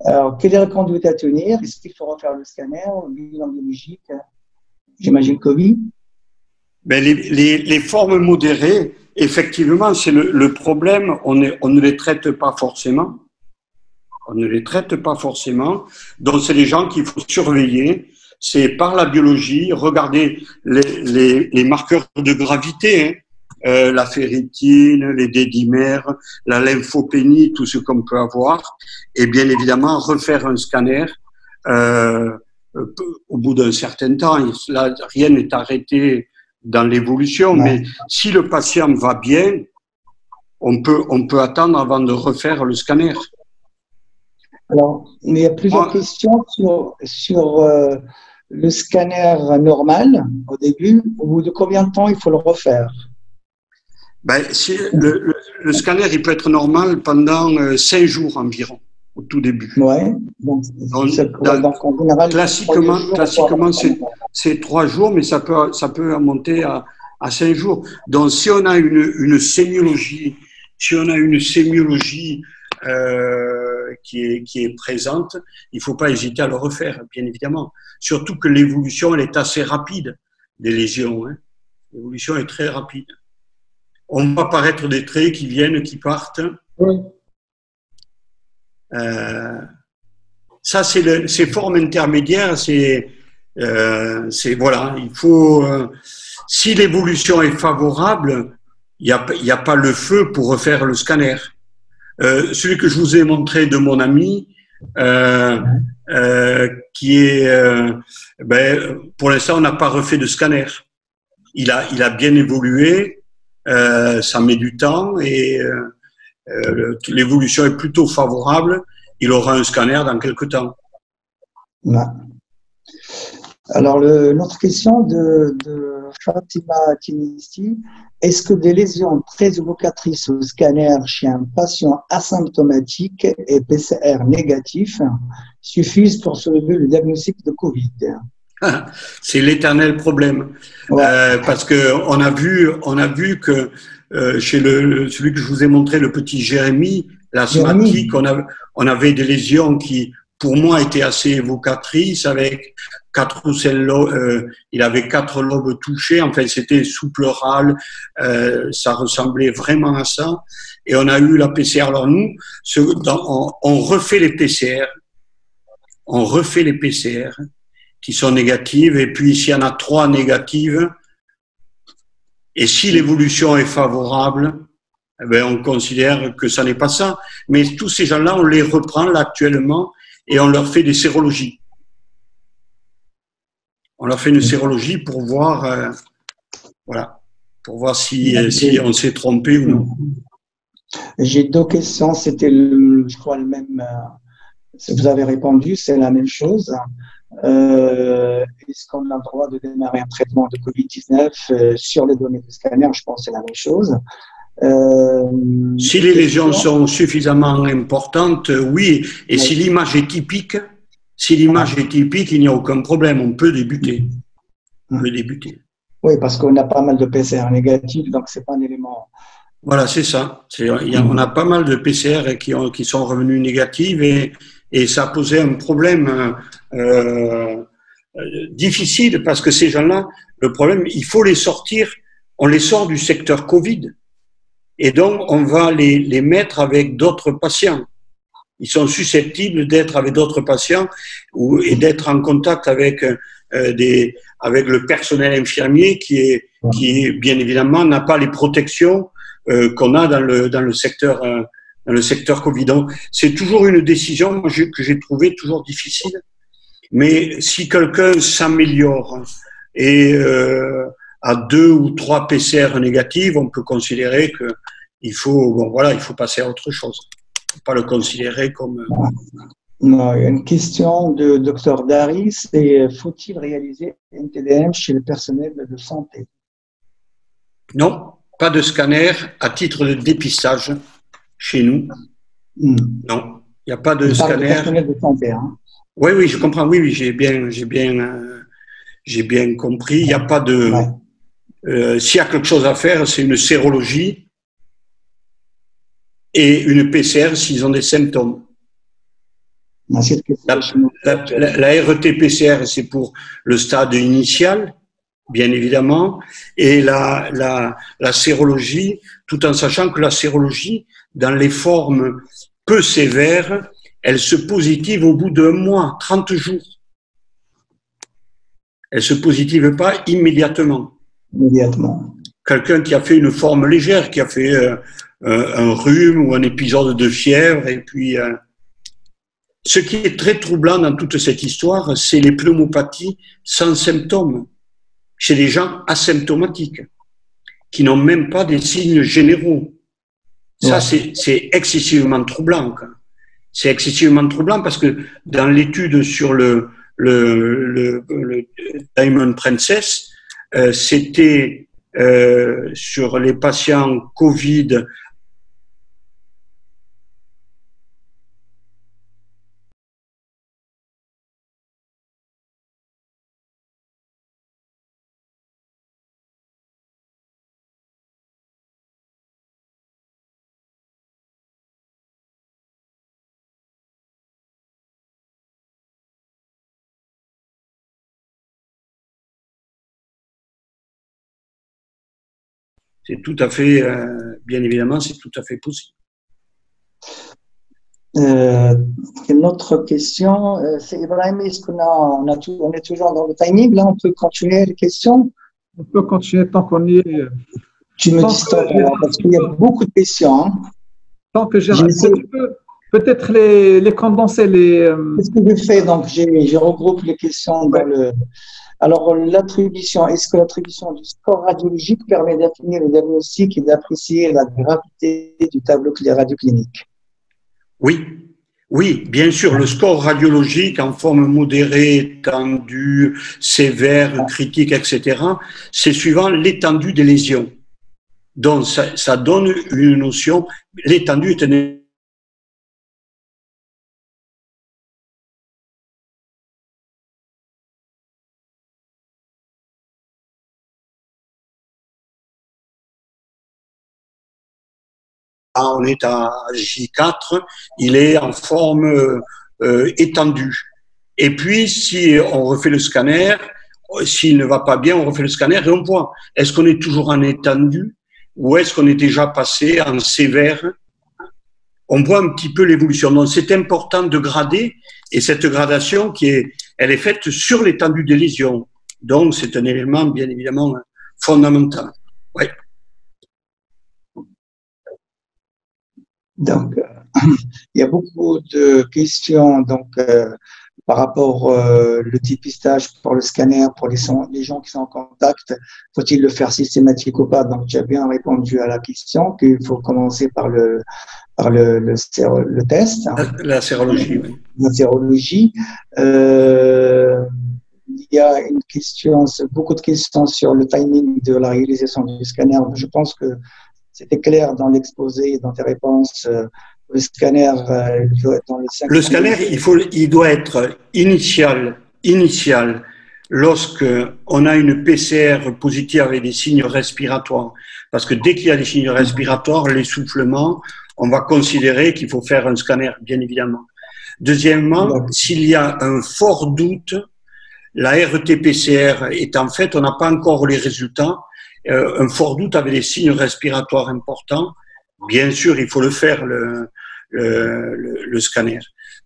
Alors, quelle est la conduite à tenir? Est-ce qu'il faut refaire le scanner, bilan biologique? J'imagine que oui. Ben, les formes modérées, effectivement, c'est le problème, on ne les traite pas forcément. On ne les traite pas forcément. Donc, c'est les gens qu'il faut surveiller. C'est par la biologie, regarder les marqueurs de gravité, la ferritine, les dédimères, la lymphopénie, tout ce qu'on peut avoir. Et bien évidemment, refaire un scanner au bout d'un certain temps. Là, rien n'est arrêté dans l'évolution, mais si le patient va bien, on peut attendre avant de refaire le scanner. Alors, il y a plusieurs questions sur le scanner normal au début. Au bout de combien de temps il faut le refaire? Ben, le scanner, il peut être normal pendant 5 jours environ, au tout début. Oui. Donc, en général, classiquement c'est 3 jours, mais ça peut monter à 5 jours. Donc, si on a une sémiologie, qui est présente, il ne faut pas hésiter à le refaire, bien évidemment. Surtout que l'évolution, elle est assez rapide des lésions. L'évolution est très rapide. On va apparaître des traits qui viennent, qui partent. Oui. Ça, ces formes intermédiaires, voilà, il faut. Si l'évolution est favorable, il n'y a pas le feu pour refaire le scanner. Celui que je vous ai montré de mon ami, qui est, pour l'instant, on n'a pas refait de scanner. Il a bien évolué, ça met du temps et l'évolution est plutôt favorable. Il aura un scanner dans quelques temps. Ouais. Alors, notre question de Fatima Tinisti, est-ce que des lésions très évocatrices au scanner chez un patient asymptomatique et PCR négatif suffisent pour soulever le diagnostic de Covid? C'est l'éternel problème. Ouais. Parce qu'on a vu que chez celui que je vous ai montré, le petit Jérémy, l'asthmatique, on avait des lésions qui, pour moi, étaient assez évocatrices avec 4 ou 5 lobes, il avait 4 lobes touchés, enfin c'était sous pleural, ça ressemblait vraiment à ça. Et on a eu la PCR. Alors nous, on refait les PCR, qui sont négatives, et puis s'il y en a 3 négatives, et si l'évolution est favorable, eh bien, on considère que ça n'est pas ça. Mais tous ces gens-là, on les reprend là actuellement et on leur fait des sérologies. On leur fait une sérologie pour voir, voilà, pour voir si on s'est trompé ou non. J'ai deux questions. C'était, je crois, le même. Vous avez répondu, c'est la même chose. Est-ce qu'on a le droit de démarrer un traitement de Covid-19 sur les données de scanner? Je pense que c'est la même chose. Si les lésions sont suffisamment importantes, oui. Et si l'image est typique, il n'y a aucun problème. On peut débuter. Oui, parce qu'on a pas mal de PCR négatifs, donc c'est pas un élément. Voilà, c'est ça. On a pas mal de PCR qui sont revenus négatifs et ça a posé un problème difficile parce que ces gens-là, le problème, il faut les sortir. On les sort du secteur Covid. Et donc, on va les mettre avec d'autres patients. Ils sont susceptibles d'être avec d'autres patients et d'être en contact avec avec le personnel infirmier qui bien évidemment n'a pas les protections qu'on a dans le secteur Covid. Donc, c'est toujours une décision que j'ai trouvée toujours difficile. Mais si quelqu'un s'améliore et à 2 ou 3 PCR négatives, on peut considérer que il faut passer à autre chose. Il ne faut pas le considérer comme. Non, une question de Dr Dari, c'est faut-il réaliser un TDM chez le personnel de santé? Non, pas de scanner à titre de dépistage chez nous. Non, il n'y a pas de scanner. Personnel de santé, hein. Oui, je comprends. Oui, j'ai bien compris. Il n'y a pas de. S'il y a quelque chose à faire, c'est une sérologie et une PCR s'ils ont des symptômes. La RT-PCR, c'est pour le stade initial, bien évidemment, et la sérologie, tout en sachant que la sérologie, dans les formes peu sévères, elle se positive au bout d'un mois, 30 jours. Elle ne se positive pas immédiatement. Quelqu'un qui a fait une forme légère, qui a fait un rhume ou un épisode de fièvre, et puis ce qui est très troublant dans toute cette histoire, c'est les pneumopathies sans symptômes, chez les gens asymptomatiques, qui n'ont même pas des signes généraux. Ça, c'est excessivement troublant. C'est excessivement troublant parce que dans l'étude sur le Diamond Princess, c'était sur les patients Covid. C'est tout à fait, bien évidemment, c'est tout à fait possible. Une autre question, c'est Ibrahim, est-ce on est toujours dans le timing, là, on peut continuer les questions? On peut continuer tant qu'on y est. Tu me dis stop, parce qu'il y a beaucoup de questions. Hein. Tant que j'ai peut-être les condenser. C'est ce que je fais, donc je regroupe les questions dans le. Alors, l'attribution, est-ce que l'attribution du score radiologique permet d'affiner le diagnostic et d'apprécier la gravité du tableau radioclinique? Oui, bien sûr, le score radiologique en forme modérée, tendue, sévère, critique, etc., c'est suivant l'étendue des lésions. Donc, ça donne une notion. L'étendue est un on est à J4, il est en forme étendue. Et puis, si on refait le scanner, s'il ne va pas bien, on refait le scanner et on voit, est-ce qu'on est toujours en étendue ou est-ce qu'on est déjà passé en sévère? On voit un petit peu l'évolution. Donc, c'est important de grader et cette gradation elle est faite sur l'étendue des lésions. Donc, c'est un élément, bien évidemment, fondamental. Ouais. Donc, il y a beaucoup de questions. Donc, par rapport le dépistage pour le scanner, pour les gens qui sont en contact, faut-il le faire systématique ou pas? Donc, j'ai bien répondu à la question qu'il faut commencer par le test. La sérologie, oui. La sérologie. Il y a beaucoup de questions sur le timing de la réalisation du scanner. Je pense que c'était clair dans l'exposé, dans tes réponses. Le scanner, il doit être dans le 5. Le scanner, il doit être initial lorsque on a une PCR positive avec des signes respiratoires. Parce que dès qu'il y a des signes respiratoires, l'essoufflement, on va considérer qu'il faut faire un scanner, bien évidemment. Deuxièmement, s'il y a un fort doute, la RT-PCR étant faite, on n'a pas encore les résultats. Un fort doute avec des signes respiratoires importants, bien sûr, il faut le faire, le scanner.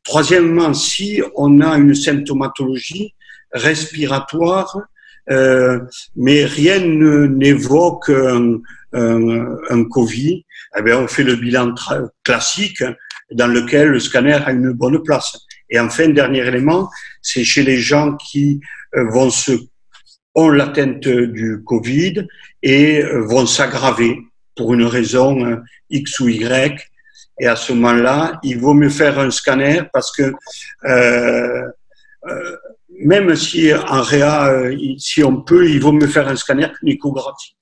Troisièmement, si on a une symptomatologie respiratoire, mais rien n'évoque un Covid, eh bien, on fait le bilan classique dans lequel le scanner a une bonne place. Et enfin, dernier élément, c'est chez les gens qui ont l'atteinte du Covid et vont s'aggraver pour une raison X ou Y. Et à ce moment-là, il vaut mieux faire un scanner parce que même si en réa, si on peut, il vaut mieux faire un scanner qu'une échographie.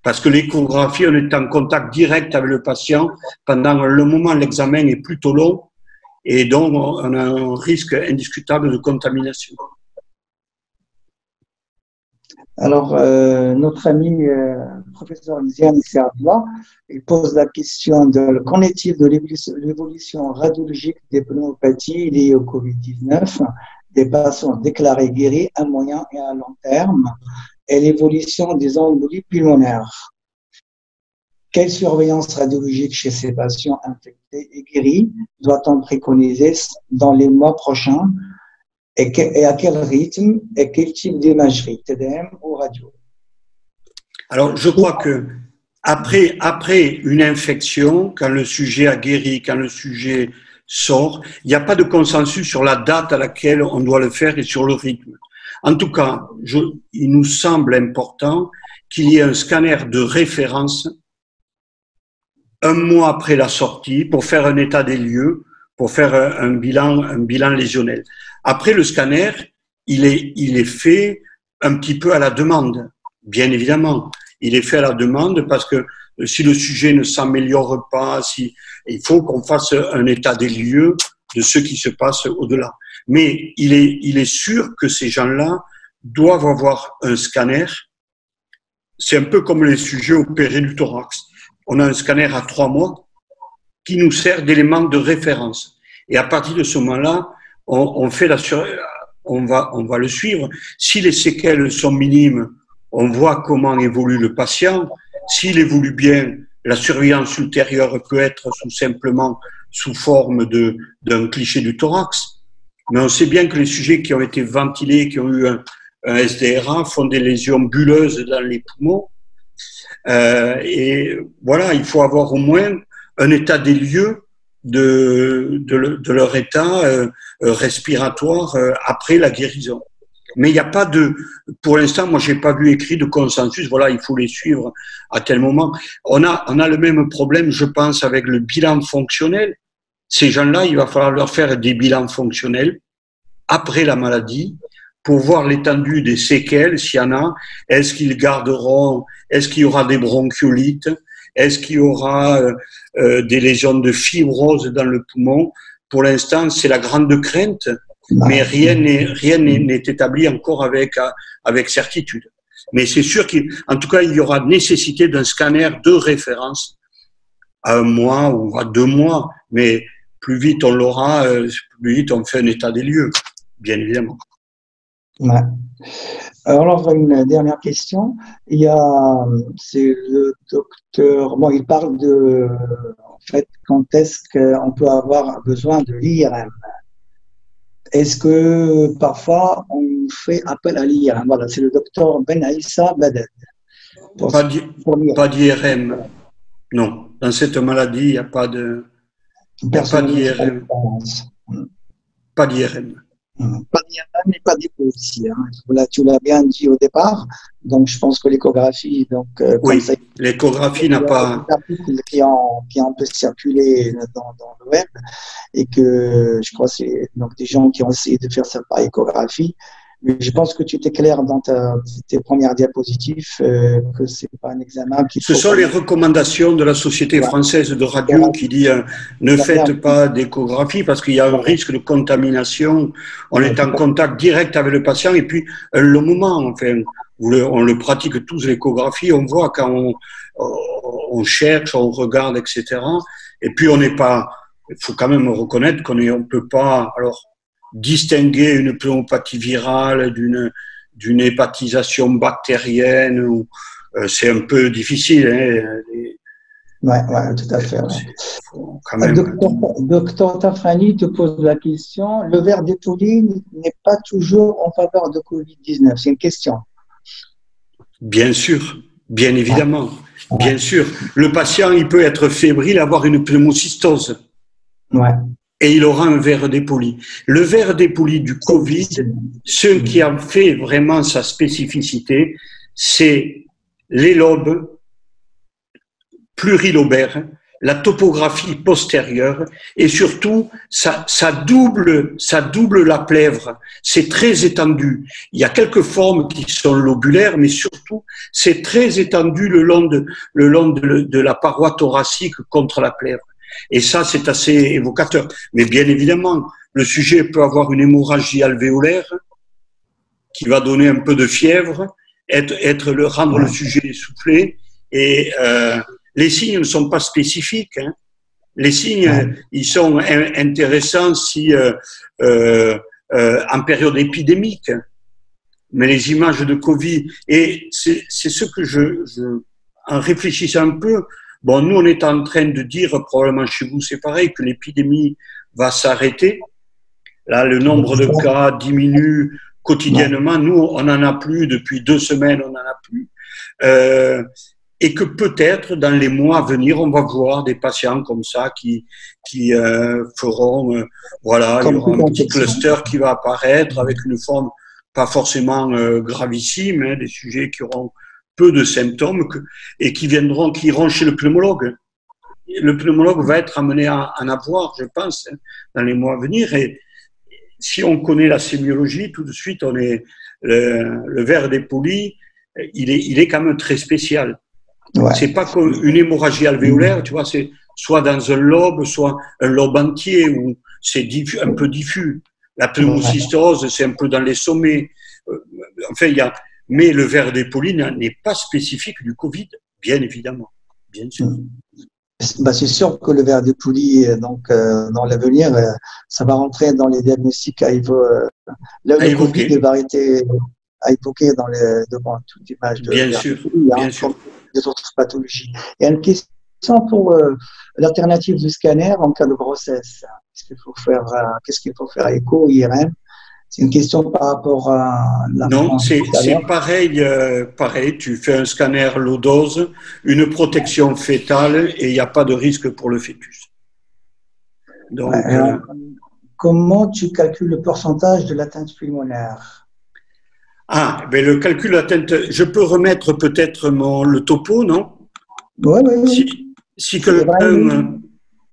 Parce que l'échographie, on est en contact direct avec le patient pendant le moment, l'examen est plutôt long et donc on a un risque indiscutable de contamination. Alors, notre ami professeur Ziane Servla, il pose la question qu'en est-il de l'évolution radiologique des pneumopathies liées au Covid-19, des patients déclarés guéris à moyen et à long terme, et l'évolution des embolies pulmonaires. Quelle surveillance radiologique chez ces patients infectés et guéris doit-on préconiser dans les mois prochains et à quel rythme et quel type d'imagerie, TDM ou radio? Alors, je crois que après une infection, quand le sujet a guéri, quand le sujet sort, il n'y a pas de consensus sur la date à laquelle on doit le faire et sur le rythme. En tout cas, il nous semble important qu'il y ait un scanner de référence un mois après la sortie pour faire un état des lieux, pour faire un bilan lésionnel. Après, le scanner, il est fait un petit peu à la demande, bien évidemment. Il est fait à la demande parce que si le sujet ne s'améliore pas, il faut qu'on fasse un état des lieux de ce qui se passe au-delà. Mais il est sûr que ces gens-là doivent avoir un scanner. C'est un peu comme les sujets opérés du thorax. On a un scanner à 3 mois qui nous sert d'élément de référence. Et à partir de ce moment-là, on va le suivre. Si les séquelles sont minimes, on voit comment évolue le patient. S'il évolue bien, la surveillance ultérieure peut être simplement sous forme d'un cliché du thorax. Mais on sait bien que les sujets qui ont été ventilés, qui ont eu un SDRA, font des lésions bulleuses dans les poumons. Et voilà, il faut avoir au moins un état des lieux de leur état respiratoire après la guérison. Mais il n'y a pas pour l'instant, moi j'ai pas vu écrit de consensus, voilà, il faut les suivre à tel moment. On a le même problème, je pense, avec le bilan fonctionnel. Ces gens-là, il va falloir leur faire des bilans fonctionnels après la maladie pour voir l'étendue des séquelles, s'il y en a. Est-ce qu'il y aura des bronchiolites? Est-ce qu'il y aura des lésions de fibrose dans le poumon? Pour l'instant, c'est la grande crainte, mais rien n'est établi encore avec certitude. Mais c'est sûr qu'en tout cas, il y aura nécessité d'un scanner de référence à 1 mois ou à 2 mois, mais plus vite on l'aura, plus vite on fait un état des lieux, bien évidemment. Ouais. Alors, une dernière question. C'est le docteur, il parle en fait, quand est-ce qu'on peut avoir besoin de l'IRM? Est-ce que parfois on fait appel à l'IRM? Voilà, c'est le docteur Ben Aïssa Baded. Pas d'IRM. Non, dans cette maladie, il n'y a pas d'IRM. Pas d'IRM. Pas d'IRM et pas d'écho aussi. Hein. Là, tu l'as bien dit au départ. Donc, je pense que l'échographie, donc, oui, l'échographie n'a pas. Qui ont peu circulé dans le web et que je crois que c'est donc des gens qui ont essayé de faire ça par échographie. Mais je pense que tu étais clair dans tes premières diapositives que c'est pas un examen qui. Ce sont les recommandations de la Société française de radio qui dit ne faites pas d'échographie parce qu'il y a un risque de contamination. On est en contact direct avec le patient et puis le moment, enfin, on le pratique tous l'échographie, on voit quand on cherche, on regarde, etc. Et puis on n'est pas. Il faut quand même reconnaître on peut pas. Alors distinguer une pneumopathie virale d'une hépatisation bactérienne, ou c'est un peu difficile. Hein, ouais, tout à fait. Ouais. Docteur Tafrani te pose la question, le verre d'étouline n'est pas toujours en faveur de Covid-19, c'est une question. Bien sûr, bien évidemment, bien sûr. Le patient, il peut être fébrile, avoir une pneumocystose. Ouais. Et il aura un verre dépoli. Le verre dépoli du Covid, ce qui a fait vraiment sa spécificité, c'est les lobes plurilobaires, la topographie postérieure et surtout, ça double la plèvre. C'est très étendu. Il y a quelques formes qui sont lobulaires, mais surtout, c'est très étendu le long de la paroi thoracique contre la plèvre. Et ça, c'est assez évocateur. Mais bien évidemment, le sujet peut avoir une hémorragie alvéolaire qui va donner un peu de fièvre, rendre le sujet essoufflé. Et les signes ne sont pas spécifiques. Hein. Les signes, ils sont intéressants si en période épidémique. Mais les images de Covid, et c'est ce que en réfléchissant un peu. Bon, nous, on est en train de dire, probablement chez vous, c'est pareil, que l'épidémie va s'arrêter. Là, le nombre de cas diminue quotidiennement. Nous, on n'en a plus depuis 2 semaines, on n'en a plus. Et que peut-être, dans les mois à venir, on va voir des patients comme ça qui feront, voilà, il y aura un petit cluster qui va apparaître avec une forme pas forcément gravissime, hein, des sujets qui auront peu de symptômes et qui iront chez le pneumologue. Le pneumologue va être amené à en avoir, je pense, dans les mois à venir. Et si on connaît la sémiologie, tout de suite, le verre dépoli, il est quand même très spécial. Ouais. C'est pas comme une hémorragie alvéolaire, tu vois, c'est soit dans un lobe, soit un lobe entier, où c'est un peu diffus. La pneumocystose, c'est un peu dans les sommets. Enfin, mais le verre dépoli n'est pas spécifique du Covid, bien évidemment, bien sûr. Bah, c'est sûr que le verre dépoli, donc, dans l'avenir, ça va rentrer dans les diagnostics à évoquer. Le Covid va être à évoquer devant toute image de bien sûr, bien sûr. Des autres pathologies. Il y a une question pour l'alternative du scanner en cas de grossesse. Qu'est-ce qu'il faut faire écho, IRM? C'est une question par rapport à la. Non, c'est pareil, pareil. Tu fais un scanner low dose, une protection fétale et il n'y a pas de risque pour le fœtus. Donc, comment tu calcules le pourcentage de l'atteinte pulmonaire? Ah, ben le calcul d'atteinte, je peux remettre peut-être le topo, non? Oui, oui. Si quelqu'un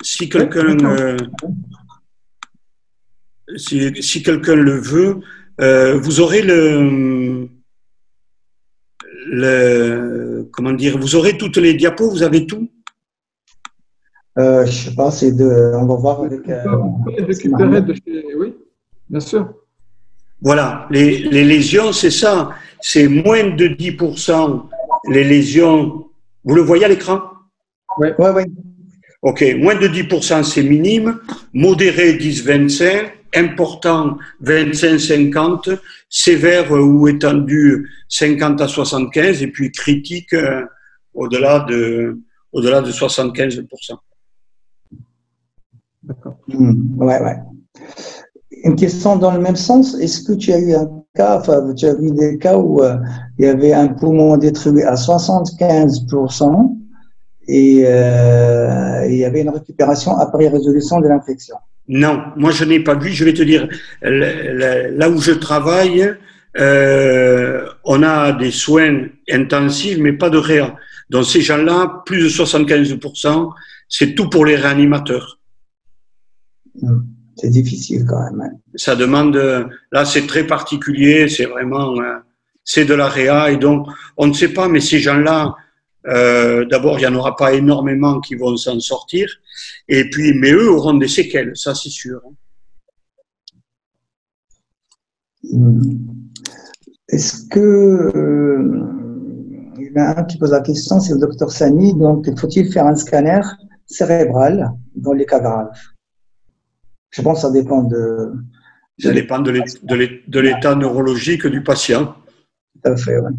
si quelqu'un le veut, vous aurez comment dire, vous aurez toutes les diapos, vous avez tout? Je sais pas, on va voir avec. Oui, bien sûr. Voilà, les lésions, c'est ça, c'est moins de 10% les lésions. Vous le voyez à l'écran? Oui. Ok, moins de 10%, c'est minime, modéré 10-25%, important 25-50%, sévère ou étendu 50 à 75%, et puis critique au-delà de 75%. D'accord. Ouais. Une question dans le même sens, est-ce que tu as eu tu as vu des cas où il y avait un poumon détruit à 75% et il y avait une récupération après résolution de l'infection? Non, moi je n'ai pas vu. Je vais te dire, là où je travaille, on a des soins intensifs, mais pas de réa. Donc ces gens-là, plus de 75%, c'est tout pour les réanimateurs. C'est difficile quand même. Hein. Ça demande, là c'est très particulier, c'est vraiment, c'est de la réa et donc on ne sait pas, mais ces gens-là, d'abord il n'y en aura pas énormément qui vont s'en sortir, et puis mais eux auront des séquelles, ça c'est sûr. Est-ce que il y en a un qui pose la question, c'est le docteur Sani, donc faut-il faire un scanner cérébral dans les cas graves? Je pense que ça dépend de… Ça dépend de l'état neurologique du patient. Tout à fait, oui.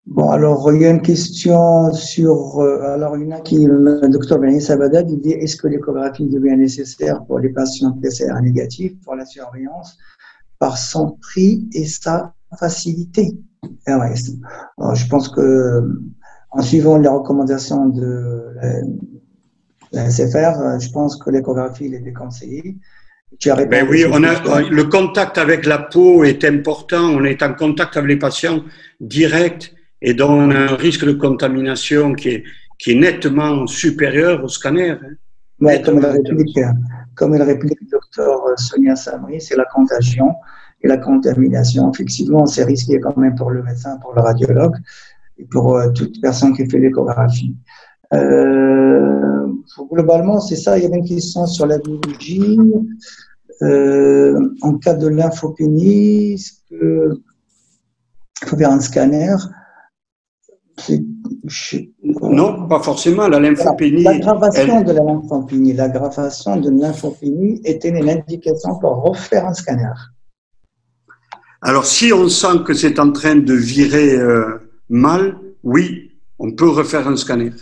Bon, alors, il y a une question sur… alors, il y en a qui… Le docteur Benis Sabadad, il dit, est-ce que l'échographie devient nécessaire pour les patients PCR négatifs pour la surveillance par son prix et sa facilité? Ah ouais, alors, je pense que en suivant les recommandations de la SFR, je pense que l'échographie est déconseillée. Ben oui, le contact avec la peau est important. On est en contact avec les patients direct et donc on a un risque de contamination qui est nettement supérieur au scanner. Ouais, comme le réplique le docteur Sonia Samri, c'est la contagion et la contamination. Effectivement, c'est risqué quand même pour le médecin, pour le radiologue et pour toute personne qui fait l'échographie. Globalement, c'est ça. Il y avait une question sur la biologie. En cas de lymphopénie, est-ce qu'il faut faire un scanner? Non, pas forcément. La lymphopénie. L'aggravation de la lymphopénie était une indication pour refaire un scanner. Alors, si on sent que c'est en train de virer mal, oui, on peut refaire un scanner.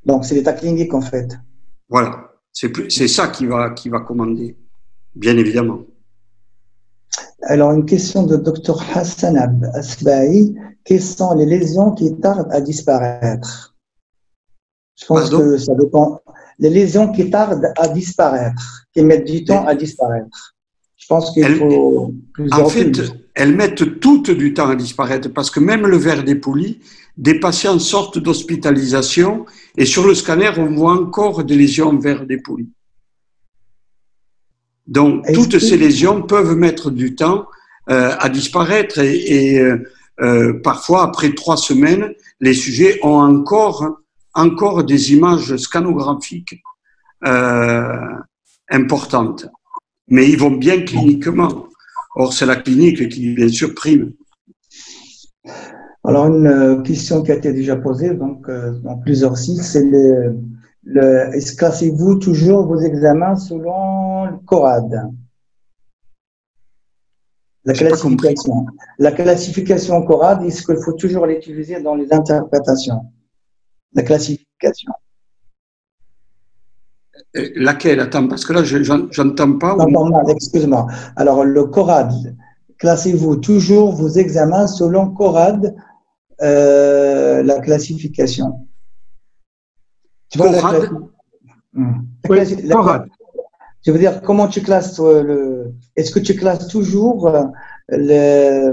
Donc, c'est l'état clinique, en fait. Voilà. C'est ça qui va commander, bien évidemment. Alors, une question de Dr Hassan Asbaï. Quelles sont les lésions qui tardent à disparaître? Je pense que ça dépend. Les lésions qui tardent à disparaître, qui mettent du temps à disparaître. Je pense qu'il faut plusieurs. En fait, elles mettent toutes du temps à disparaître parce que même le verre dépoli, des patients sortent d'hospitalisation et sur le scanner, on voit encore des lésions en verre dépoli. Donc, toutes ces lésions peuvent mettre du temps à disparaître et parfois, après 3 semaines, les sujets ont encore des images scanographiques importantes. Mais ils vont bien cliniquement. Or, c'est la clinique qui, bien sûr, prime. Alors, une question qui a été déjà posée donc, dans plusieurs sites, c'est est-ce classez-vous toujours vos examens selon le CORAD? La classification CORAD, est-ce qu'il faut toujours l'utiliser dans les interprétations? La classification. Laquelle? Attends, parce que là, j'entends pas. Non, excuse-moi. Alors, le CORAD, classez-vous toujours vos examens selon CORAD, la classification. Tu vois, CORAD? Oui, CORAD. Je veux dire, comment tu classes est-ce que tu classes toujours les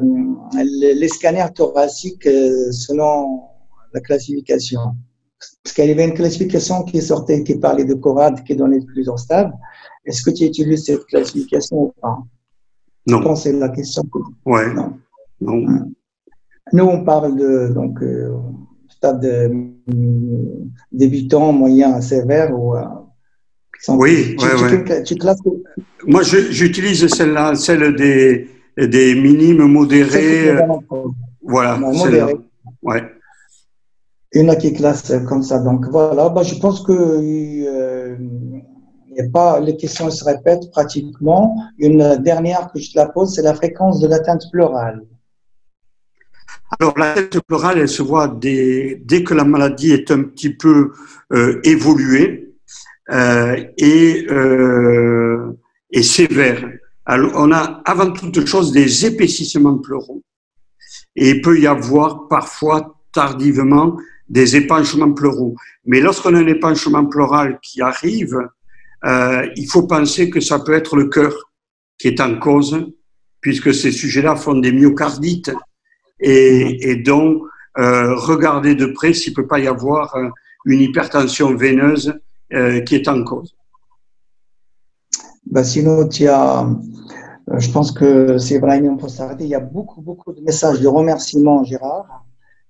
scanners thoraciques selon la classification? Parce qu'il y avait une classification qui sortait, qui parlait de CORAD, qui donnait plusieurs stades. Est-ce que tu utilises cette classification ou pas? Non. Je pense que c'est la question. Ouais. Non. Non. Nous, on parle de stade débutant, moyen, sévère ou… Oui, tu classes… Moi, j'utilise celle-là, celle des minimes modérés. Voilà, celle-là. Ouais. Il y en a qui classent comme ça. Donc voilà, je pense que il y a pas, les questions se répètent pratiquement. Une dernière que je te la pose, c'est la fréquence de l'atteinte pleurale. Alors, l'atteinte pleurale, elle se voit dès que la maladie est un petit peu évoluée et sévère. Alors, on a avant toute chose des épaississements pleuraux et il peut y avoir parfois tardivement des épanchements pleuraux. Mais lorsqu'on a un épanchement pleural qui arrive, il faut penser que ça peut être le cœur qui est en cause, puisque ces sujets-là font des myocardites, et donc regarder de près s'il ne peut pas y avoir une hypertension veineuse qui est en cause. Bah, sinon, je pense que c'est vraiment pour s'arrêter. Il y a beaucoup de messages de remerciements, Gérard.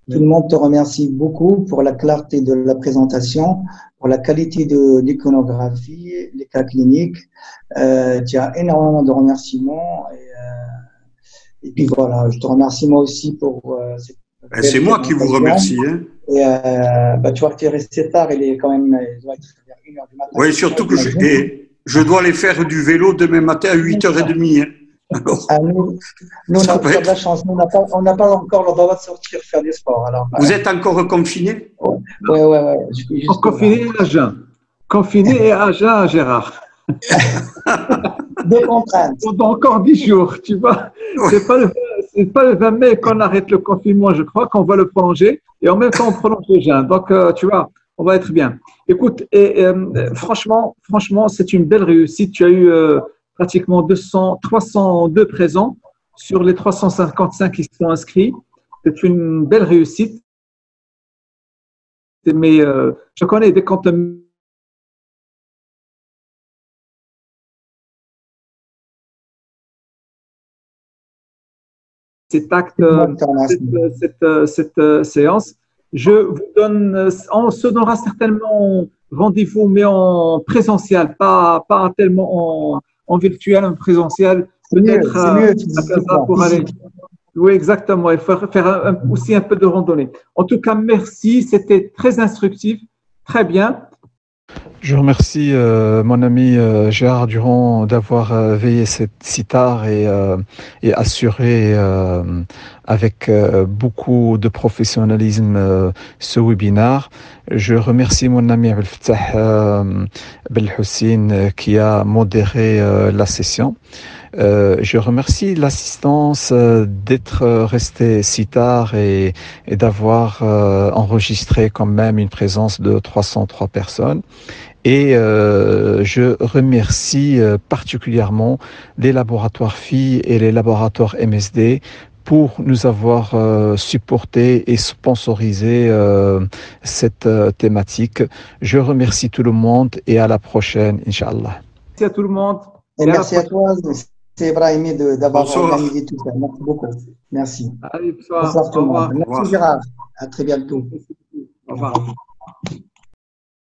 Tout le monde te remercie beaucoup pour la clarté de la présentation, pour la qualité de l'iconographie, les cas cliniques. Tu as énormément de remerciements. Et puis voilà, je te remercie moi aussi pour cette c'est moi qui vous remercie. Hein. Et bah, tu vois que tu es resté tard, il doit être vers 1h du matin. Oui, surtout que je dois aller faire du vélo demain matin à 8h30. Hein. Alors, nous, on a de la chance. Nous, on n'a pas encore le droit de sortir faire du sport. Alors, vous êtes encore confiné? Oui. Confiné et à jeun. Confiné et à jeun, Gérard. Deux contraintes. Pendant encore 10 jours, tu vois. C'est pas le 20 mai qu'on arrête le confinement, je crois qu'on va le prolonger et en même temps on prolonge le jeûne. Donc, tu vois, on va être bien. Écoute, franchement, c'est une belle réussite. Tu as eu pratiquement 302 présents sur les 355 qui sont inscrits. C'est une belle réussite. Mais je connais des comptes. Cette séance. Je vous donne, on se donnera certainement rendez-vous, mais en présentiel, pas tellement en virtuel, en présentiel. Peut-être à Casa pour aller. Oui, exactement. Il faut faire aussi un peu de randonnée. En tout cas, merci. C'était très instructif. Très bien. Je remercie mon ami Gérard Durand d'avoir veillé si tard et assuré avec beaucoup de professionnalisme ce webinaire. Je remercie mon ami Abdel Fattah Belhoussine qui a modéré la session. Je remercie l'assistance d'être resté si tard et d'avoir enregistré quand même une présence de 303 personnes. Et je remercie particulièrement les laboratoires FI et les laboratoires MSD pour nous avoir supporté et sponsorisé cette thématique. Je remercie tout le monde et à la prochaine, Inch'Allah. Merci à tout le monde. Et merci à toi, c'est Brahimi d'avoir organisé tout ça. Merci beaucoup. Merci. Allez, bonsoir. Bonsoir tout le monde. Merci Gérard. À très bientôt. Au revoir.